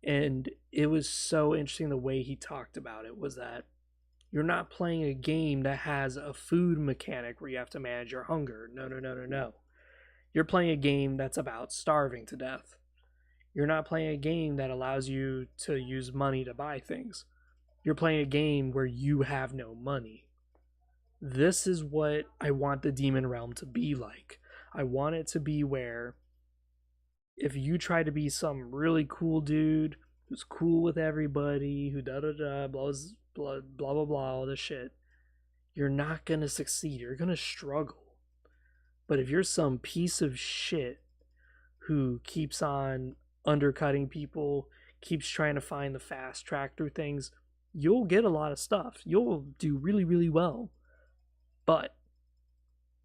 And it was so interesting the way he talked about it was that you're not playing a game that has a food mechanic where you have to manage your hunger. No, no, no, no, no. You're playing a game that's about starving to death. You're not playing a game that allows you to use money to buy things. You're playing a game where you have no money. This is what I want the Demon Realm to be like. I want it to be where if you try to be some really cool dude who's cool with everybody, who da da da, blah blah blah blah blah, all this shit, you're not gonna succeed. You're gonna struggle. But if you're some piece of shit who keeps on undercutting people, keeps trying to find the fast track through things, you'll get a lot of stuff. You'll do really, really well. But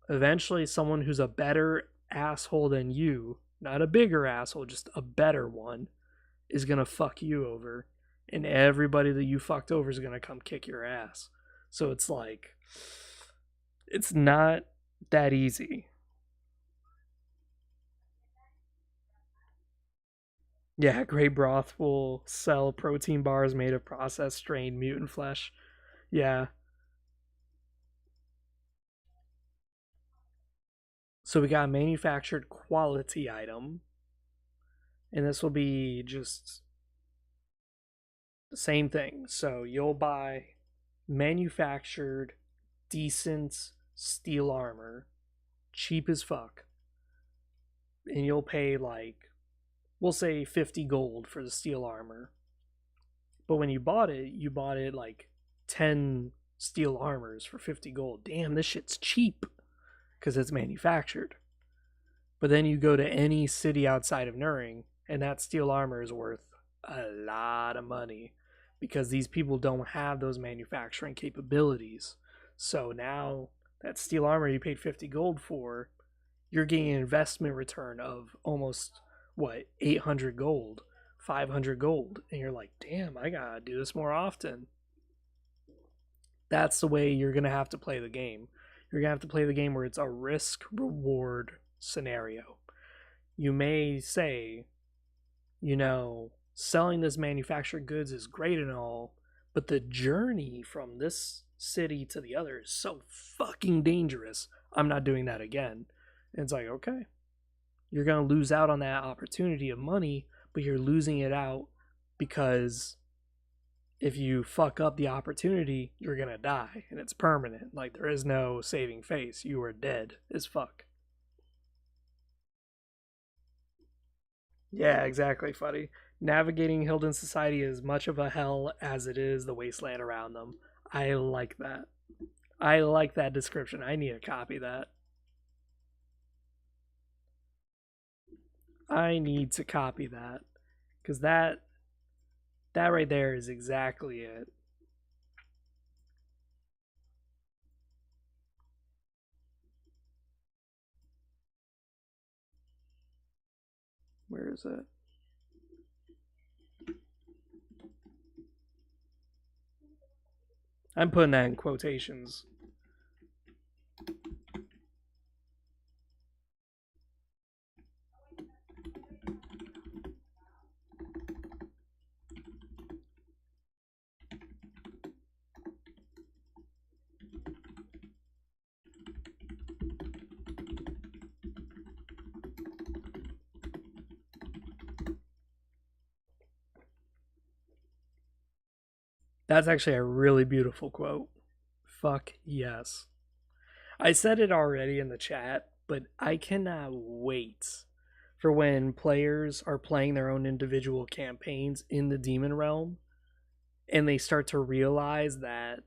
eventually, someone who's a better asshole than you, not a bigger asshole, just a better one, is going to fuck you over. And everybody that you fucked over is going to come kick your ass. So it's like, it's not that easy. Yeah, Grey Broth will sell protein bars made of processed strained mutant flesh. Yeah. So we got a manufactured quality item. And this will be just the same thing. So you'll buy manufactured, decent steel armor, cheap as fuck. And you'll pay like, we'll say 50 gold for the steel armor. But when you bought it like 10 steel armors for 50 gold. Damn, this shit's cheap because it's manufactured. But then you go to any city outside of Nuring, and that steel armor is worth a lot of money because these people don't have those manufacturing capabilities. So now that steel armor you paid 50 gold for, you're getting an investment return of almost what, 800 gold, 500 gold, and you're like, damn, I gotta do this more often. That's the way you're gonna have to play the game. You're gonna have to play the game where it's a risk reward scenario. You may say, selling this manufactured goods is great and all, but the journey from this city to the other is so fucking dangerous. I'm not doing that again. And it's like, okay, you're going to lose out on that opportunity of money, but you're losing it out because if you fuck up the opportunity, you're going to die and it's permanent. Like, there is no saving face. You are dead as fuck. Yeah, exactly, Fuddy. Navigating Hilden society is much of a hell as it is the wasteland around them. I like that. I like that description. I need to copy that. I need to copy that because that right there is exactly it. Where is it? I'm putting that in quotations. That's actually a really beautiful quote. Fuck yes. I said it already in the chat, but I cannot wait for when players are playing their own individual campaigns in the Demon Realm and they start to realize that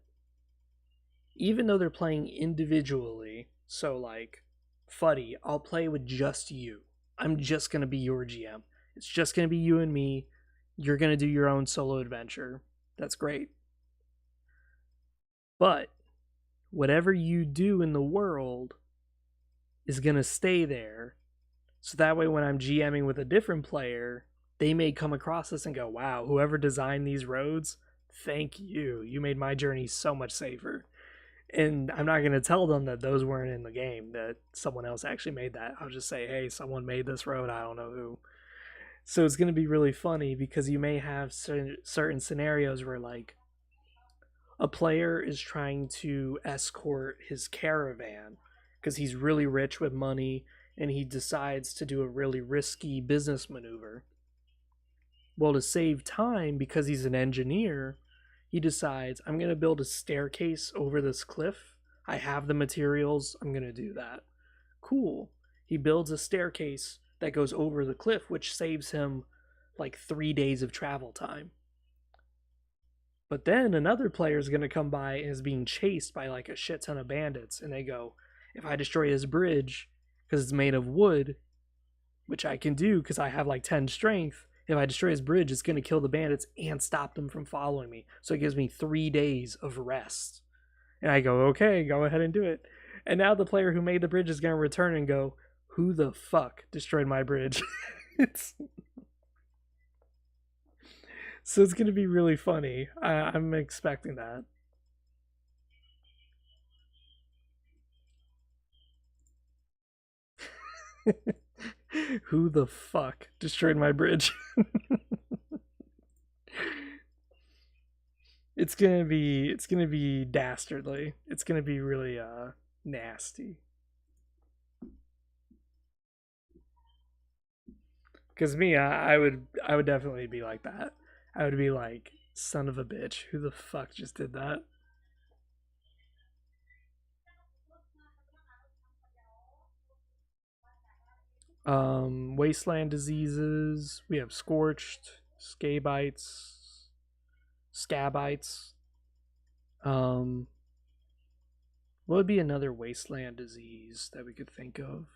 even though they're playing individually, so like Fuddy, I'll play with just you. I'm just going to be your GM. It's just going to be you and me. You're going to do your own solo adventure. That's great. But whatever you do in the world is going to stay there. So that way, when I'm GMing with a different player, they may come across this and go, wow, whoever designed these roads, thank you. You made my journey so much safer. And I'm not going to tell them that those weren't in the game, that someone else actually made that. I'll just say, hey, someone made this road. I don't know who. So it's going to be really funny because you may have certain scenarios where, like, a player is trying to escort his caravan because he's really rich with money and he decides to do a really risky business maneuver. Well, to save time, because he's an engineer, he decides, I'm going to build a staircase over this cliff. I have the materials. I'm going to do that. Cool. He builds a staircase that goes over the cliff, which saves him like 3 days of travel time. But then another player is going to come by and is being chased by like a shit ton of bandits. And they go, if I destroy this bridge, because it's made of wood, which I can do because I have like 10 strength, if I destroy his bridge, it's going to kill the bandits and stop them from following me. So it gives me 3 days of rest. And I go, okay, go ahead and do it. And now the player who made the bridge is going to return and go, who the fuck destroyed my bridge? it's So it's going to be really funny. I'm expecting that. Who the fuck destroyed my bridge? It's gonna be dastardly. It's gonna be really nasty. Cause me, I would definitely be like that. I would be like, son of a bitch, who the fuck just did that? Wasteland diseases. We have scorched, scabites, scabites. Um, what would be another wasteland disease that we could think of?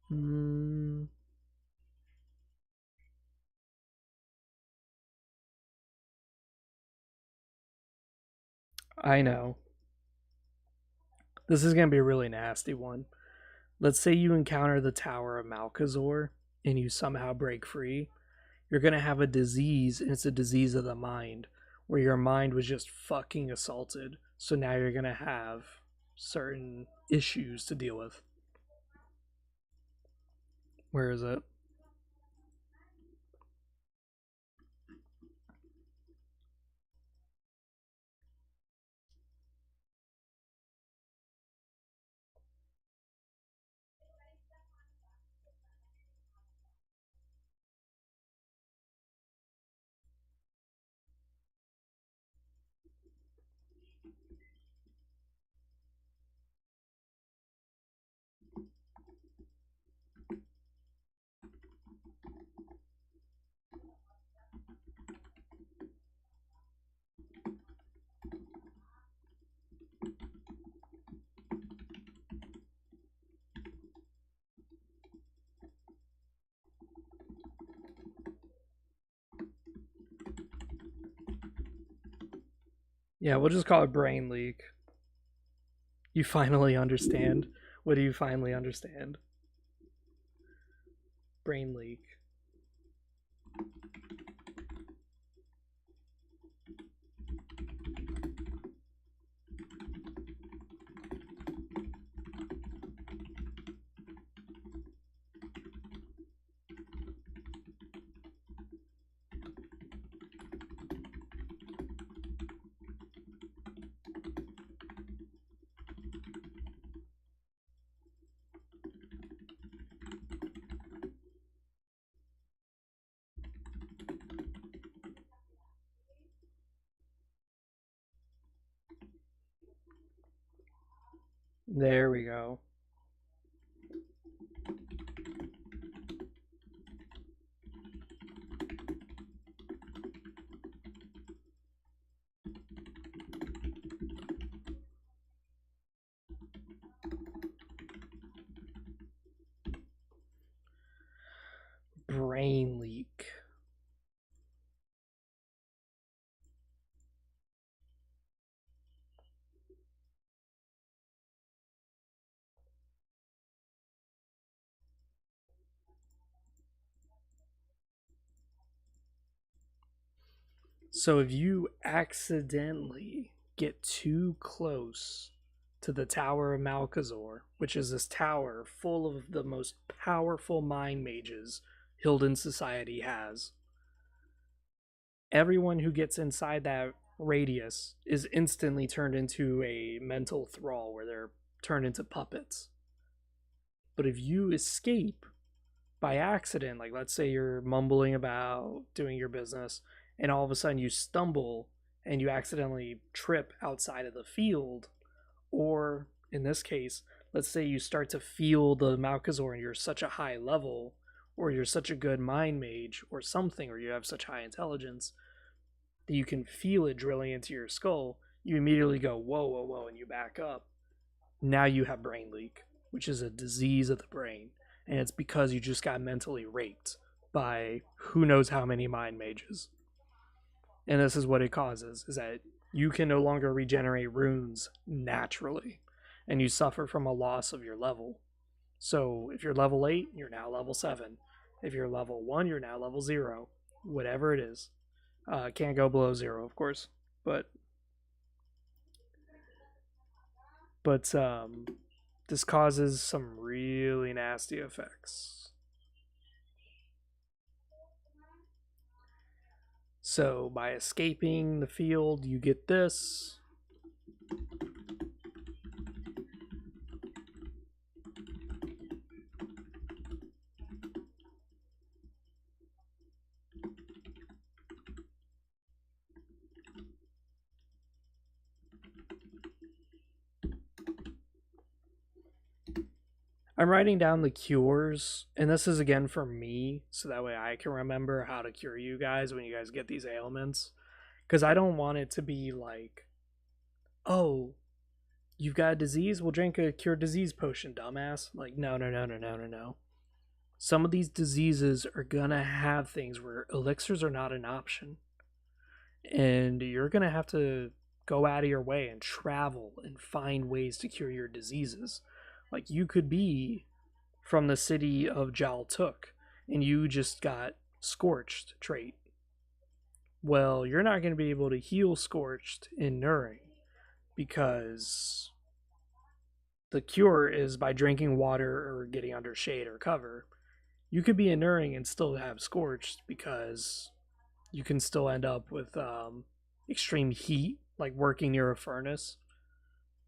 Hmm, I know. This is gonna be a really nasty one. Let's say you encounter the Tower of Malkazor and you somehow break free. You're gonna have a disease, and it's a disease of the mind, where your mind was just fucking assaulted. So now you're gonna have certain issues to deal with. Where is it? Yeah, we'll just call it brain leak. You finally understand. What do you finally understand? Brain leak. There we go. Brain leak. So if you accidentally get too close to the Tower of Malkazor, which is this tower full of the most powerful mind mages Hilden Society has, everyone who gets inside that radius is instantly turned into a mental thrall where they're turned into puppets. But if you escape by accident, like let's say you're mumbling about doing your business and all of a sudden you stumble and you accidentally trip outside of the field, or in this case, let's say you start to feel the Malkazor and you're such a high level, or you're such a good mind mage, or something, or you have such high intelligence that you can feel it drilling into your skull, you immediately go, whoa, whoa, whoa, and you back up. Now you have brain leak, which is a disease of the brain. And it's because you just got mentally raped by who knows how many mind mages. And this is what it causes, is that you can no longer regenerate runes naturally. And you suffer from a loss of your level. So if you're level 8, you're now level 7. If you're level 1, you're now level 0. Whatever it is. Can't go below 0, of course. But this causes some really nasty effects. So by escaping the field, you get this. I'm writing down the cures, and this is again for me, so that way I can remember how to cure you guys when you guys get these ailments. Because I don't want it to be like, oh, you've got a disease? We'll drink a cure disease potion, dumbass. Like, no, no, no, no, no, no, no. Some of these diseases are gonna have things where elixirs are not an option. And you're gonna have to go out of your way and travel and find ways to cure your diseases. Like, you could be from the city of Jaltuk and you just got Scorched trait. Well, you're not going to be able to heal Scorched in Nuring because the cure is by drinking water or getting under shade or cover. You could be in Nuring and still have Scorched because you can still end up with extreme heat, like working near a furnace.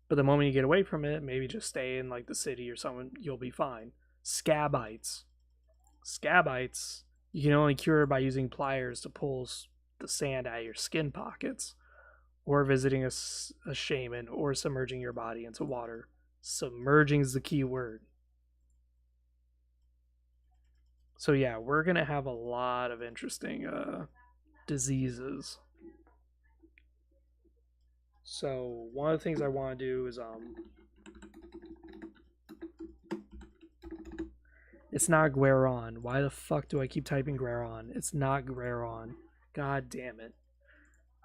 But the moment you get away from it, maybe just stay in like the city or something, you'll be fine. Scabites. Scabites, you can only cure by using pliers to pull the sand out of your skin pockets, or visiting a shaman, or submerging your body into water. Submerging is the key word. So yeah, we're gonna have a lot of interesting diseases. So one of the things I want to do is it's not Gueron. Why the fuck do I keep typing Gueron? It's not Gueron. God damn it.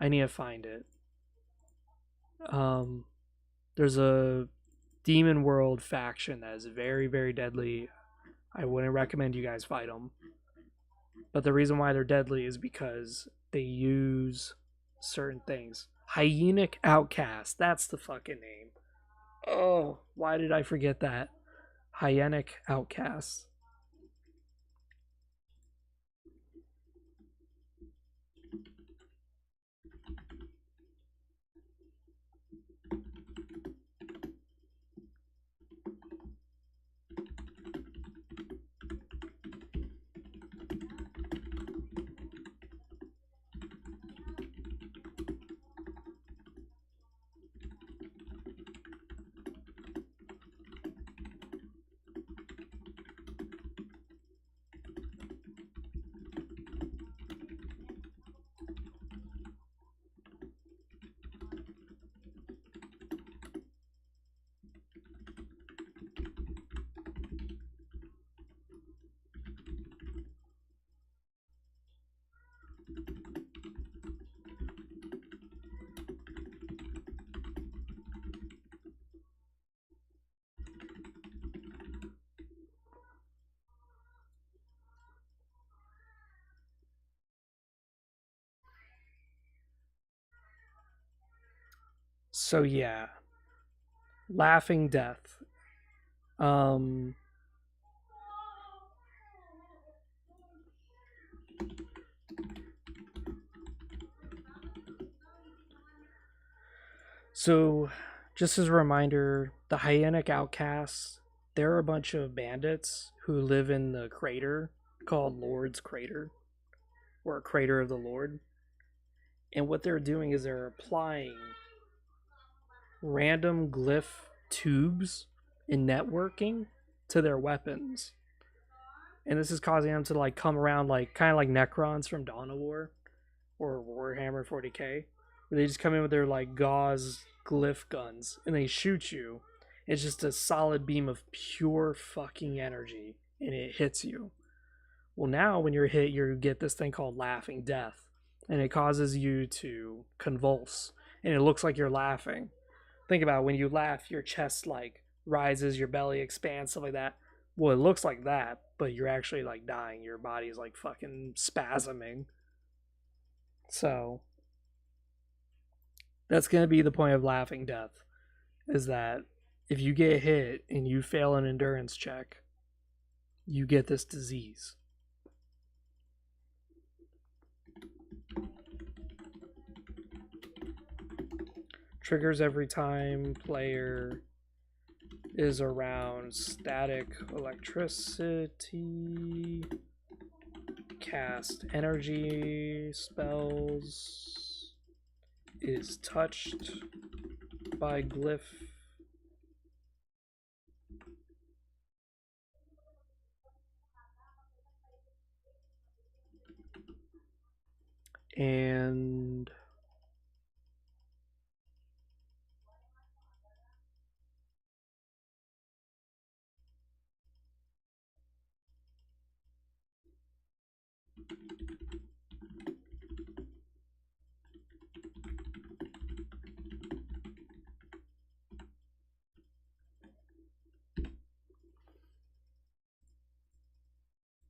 I need to find it. Um, there's a demon world faction that is very, very deadly. I wouldn't recommend you guys fight them. But the reason why they're deadly is because they use certain things. Hyenic Outcast. That's the fucking name. Oh, why did I forget that? Hyenic Outcast. So yeah, Laughing Death. Um, so just as a reminder, the Hyenic Outcasts, they're a bunch of bandits who live in the crater called Lord's Crater, or Crater of the Lord. And what they're doing is they're applying random glyph tubes and networking to their weapons. And this is causing them to like come around like kind of like Necrons from Dawn of War or Warhammer 40k, where they just come in with their like gauze glyph guns and they shoot you. It's just a solid beam of pure fucking energy and it hits you. Well, now when you're hit, you get this thing called Laughing Death, and it causes you to convulse, and it looks like you're laughing. Think about it, when you laugh, your chest like rises, your belly expands, stuff like that. Well, it looks like that, but you're actually like dying. Your body's like fucking spasming. So that's gonna be the point of Laughing Death, is that if you get hit and you fail an endurance check, you get this disease. Triggers every time player is around static electricity, cast energy spells, is touched by glyph, and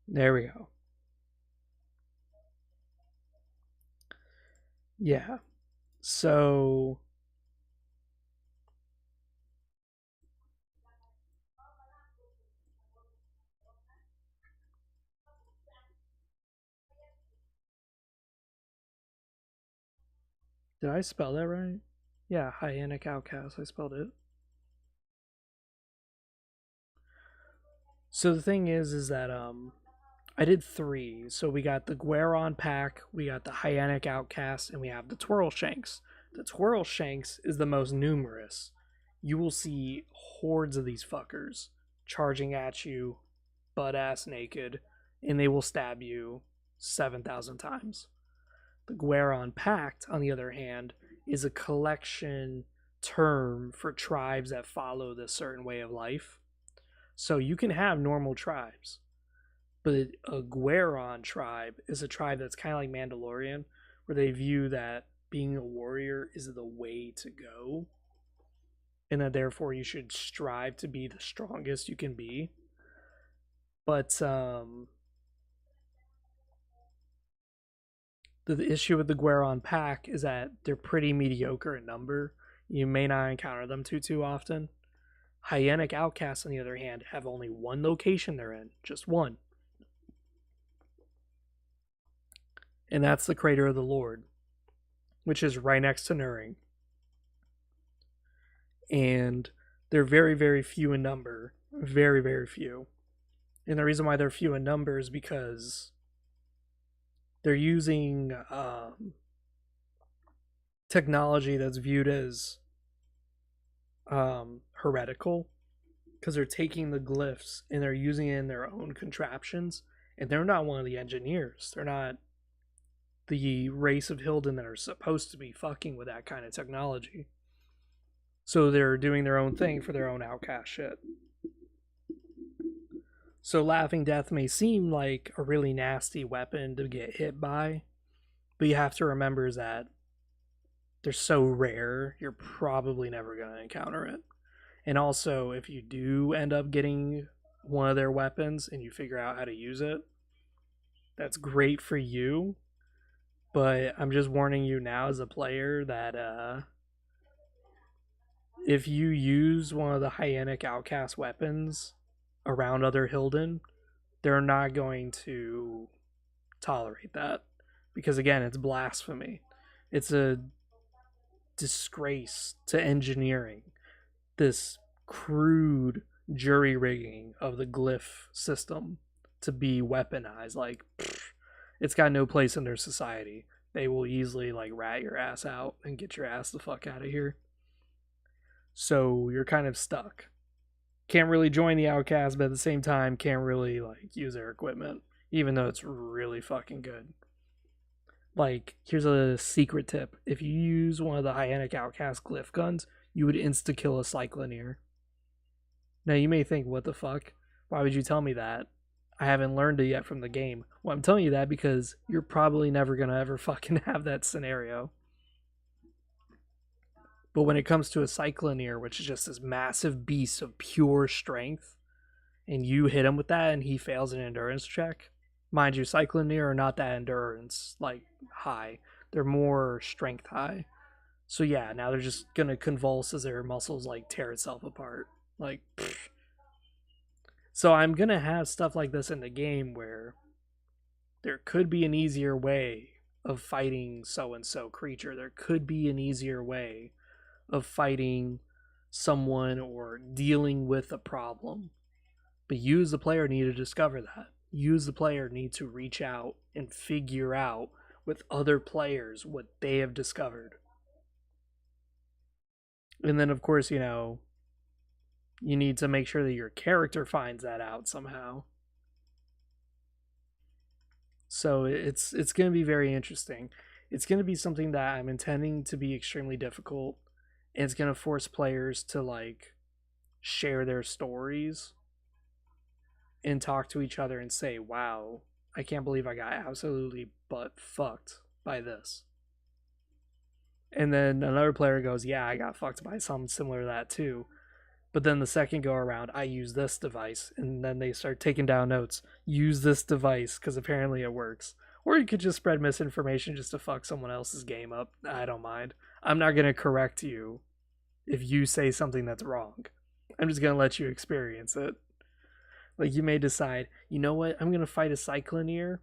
there we go. Yeah. So did I spell that right? Yeah, Hyenic Outcast. I spelled it. So the thing is that I did three. So we got the Gueron pack, we got the Hyenic Outcast, and we have the Twirl Shanks. The Twirl Shanks is the most numerous. You will see hordes of these fuckers charging at you, butt ass naked, and they will stab you 7,000 times. The Gueron Pact, on the other hand, is a collection term for tribes that follow this certain way of life. So you can have normal tribes, but a Gueron tribe is a tribe that's kind of like Mandalorian, where they view that being a warrior is the way to go, and that therefore you should strive to be the strongest you can be. But the issue with the Gueron pack is that they're pretty mediocre in number. You may not encounter them too often. Hyenic outcasts, on the other hand, have only one location they're in, just one. And that's the Crater of the Lord, which is right next to Nuring. And they're very few in number. Very few. And the reason why they're few in number is because they're using technology that's viewed as heretical, because they're taking the glyphs and they're using it in their own contraptions, and they're not one of the engineers. They're not the race of Hilden that are supposed to be fucking with that kind of technology. So they're doing their own thing for their own outcast shit. So Laughing Death may seem like a really nasty weapon to get hit by, but you have to remember that they're so rare, you're probably never going to encounter it. And also, if you do end up getting one of their weapons and you figure out how to use it, that's great for you. But I'm just warning you now as a player that if you use one of the Hyenic Outcast weapons around other Hilden, they're not going to tolerate that. Because again, it's blasphemy. It's a disgrace to engineering, this crude jury rigging of the glyph system to be weaponized. Like, it's got no place in their society. They will easily like rat your ass out and get your ass the fuck out of here. So you're kind of stuck. Can't really join the outcast, but at the same time can't really like use their equipment, even though it's really fucking good. Like, here's a secret tip. If you use one of the Hyenic Outcast glyph guns, you would insta-kill a Cycloneer. Now, you may think, what the fuck? Why would you tell me that? I haven't learned it yet from the game. Well, I'm telling you that because you're probably never going to ever fucking have that scenario. But when it comes to a Cycloneer, which is just this massive beast of pure strength, and you hit him with that and he fails an endurance check, mind you, Cycloneer are not that endurance like high. They're more strength high. So yeah, now they're just gonna convulse as their muscles like tear itself apart. Like, pfft. So I'm gonna have stuff like this in the game where there could be an easier way of fighting so and so creature. There could be an easier way of fighting someone or dealing with a problem. But you as the player need to discover that. You as the player need to reach out and figure out with other players what they have discovered. And then, of course, you need to make sure that your character finds that out somehow. So it's going to be very interesting. It's going to be something that I'm intending to be extremely difficult. And it's going to force players to like share their stories and talk to each other and say, wow, I can't believe I got absolutely butt fucked by this. And then another player goes, yeah, I got fucked by something similar to that too. But then the second go around, I use this device. And then they start taking down notes. Use this device because apparently it works. Or you could just spread misinformation just to fuck someone else's game up. I don't mind. I'm not going to correct you if you say something that's wrong. I'm just going to let you experience it. Like, you may decide, you know what? I'm going to fight a Cycloneer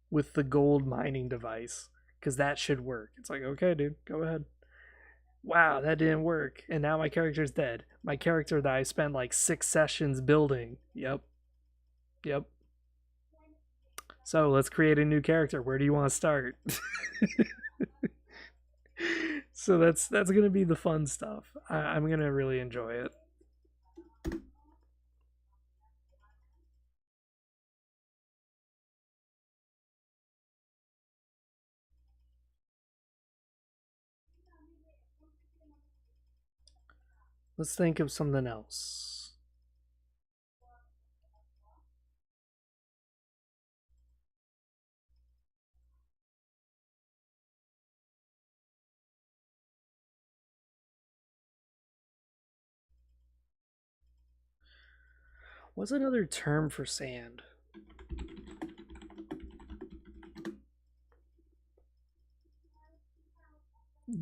with the gold mining device because that should work. It's like, okay, dude, go ahead. Wow, that didn't work. And now my character's dead. My character that I spent like 6 sessions building. Yep. So let's create a new character. Where do you want to start? So that's gonna be the fun stuff. I'm gonna really enjoy it. Let's think of something else. What's another term for sand?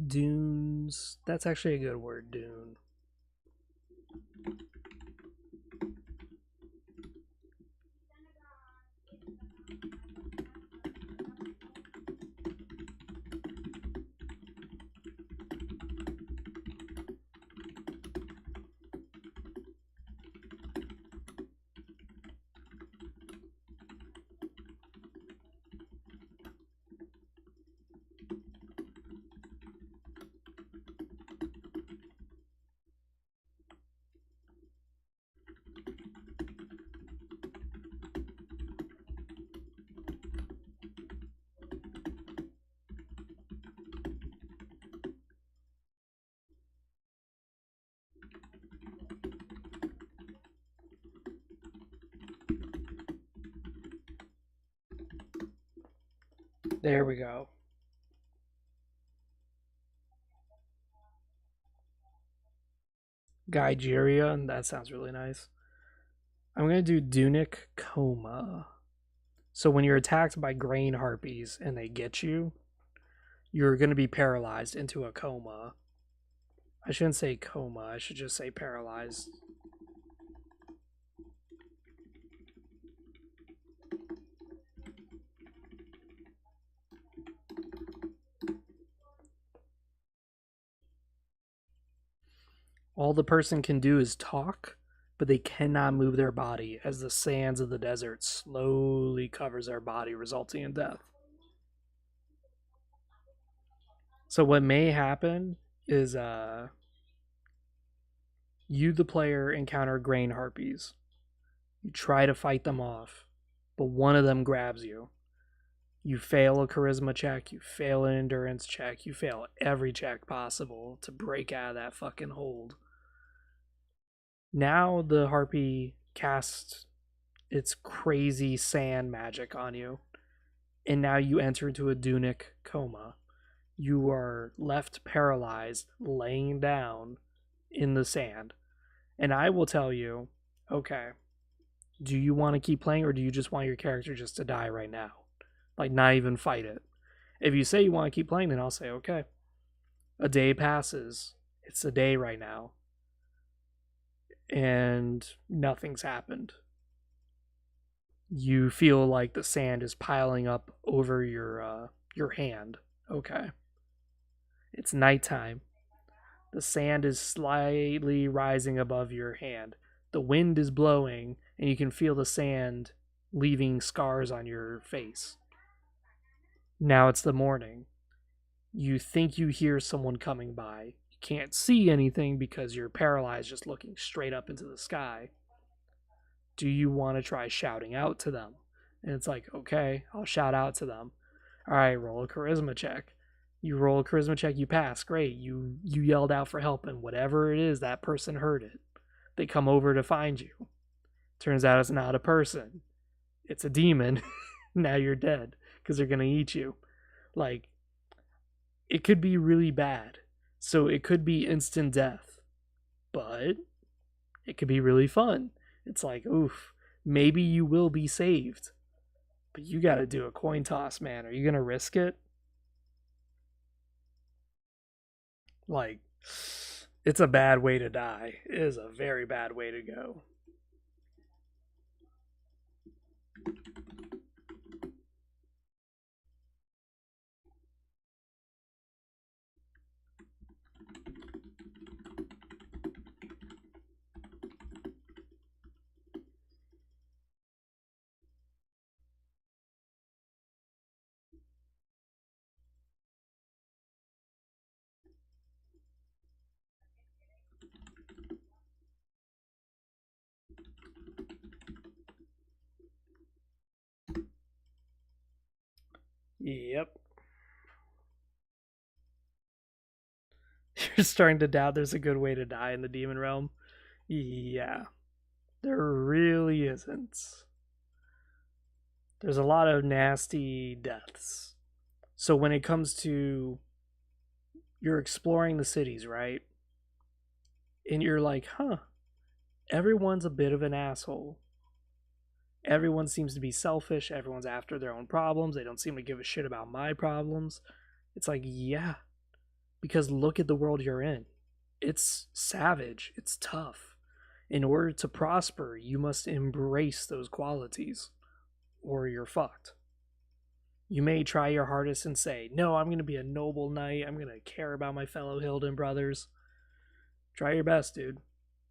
Dunes. That's actually a good word, dune. There we go. Gygeria, and that sounds really nice. I'm gonna do Dunic Coma. So when you're attacked by grain harpies and they get you, you're gonna be paralyzed into a coma. I shouldn't say coma, I should just say paralyzed. All the person can do is talk, but they cannot move their body as the sands of the desert slowly covers their body, resulting in death. So what may happen is you the player encounter grain harpies. You try to fight them off, but one of them grabs you. You fail a charisma check, you fail an endurance check, you fail every check possible to break out of that fucking hold. Now the harpy casts its crazy sand magic on you, and now you enter into a Dunic coma. You are left paralyzed, laying down in the sand. And I will tell you, okay, do you want to keep playing or do you just want your character just to die right now? Like, not even fight it. If you say you want to keep playing, then I'll say, okay. A day passes. It's a day right now. And nothing's happened. You feel like the sand is piling up over your hand. Okay. It's nighttime. The sand is slightly rising above your hand. The wind is blowing, and you can feel the sand leaving scars on your face. Now it's the morning. You think you hear someone coming by. You can't see anything because you're paralyzed just looking straight up into the sky. Do you want to try shouting out to them? And it's like, okay, I'll shout out to them. All right, roll a charisma check. You roll a charisma check, you pass. Great. You yelled out for help, and whatever it is, that person heard it. They come over to find you. Turns out it's not a person. It's a demon. Now you're dead because they're going to eat you. Like, it could be really bad. So it could be instant death. But it could be really fun. It's like, oof, maybe you will be saved. But you got to do a coin toss, man. Are you going to risk it? Like, it's a bad way to die. It is a very bad way to go. Yep. You're starting to doubt there's a good way to die in the demon realm. Yeah. There really isn't. There's a lot of nasty deaths. So when it comes to you're exploring the cities, right? And you're like, huh, everyone's a bit of an asshole. Everyone seems to be selfish. Everyone's after their own problems. They don't seem to give a shit about my problems. It's like, yeah, because look at the world you're in. It's savage. It's tough. In order to prosper, you must embrace those qualities, or you're fucked. You may try your hardest and say, no, I'm going to be a noble knight. I'm going to care about my fellow Hilden brothers. Try your best, dude.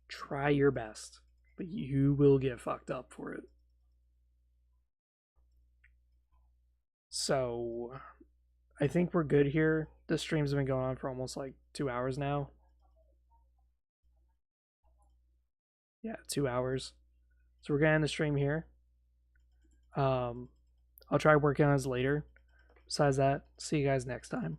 Try your best. But you will get fucked up for it. So, I think we're good here. The streams have been going on for almost like 2 hours now. Yeah, 2 hours. So we're gonna end the stream here. I'll try working on this later. Besides that, see you guys next time.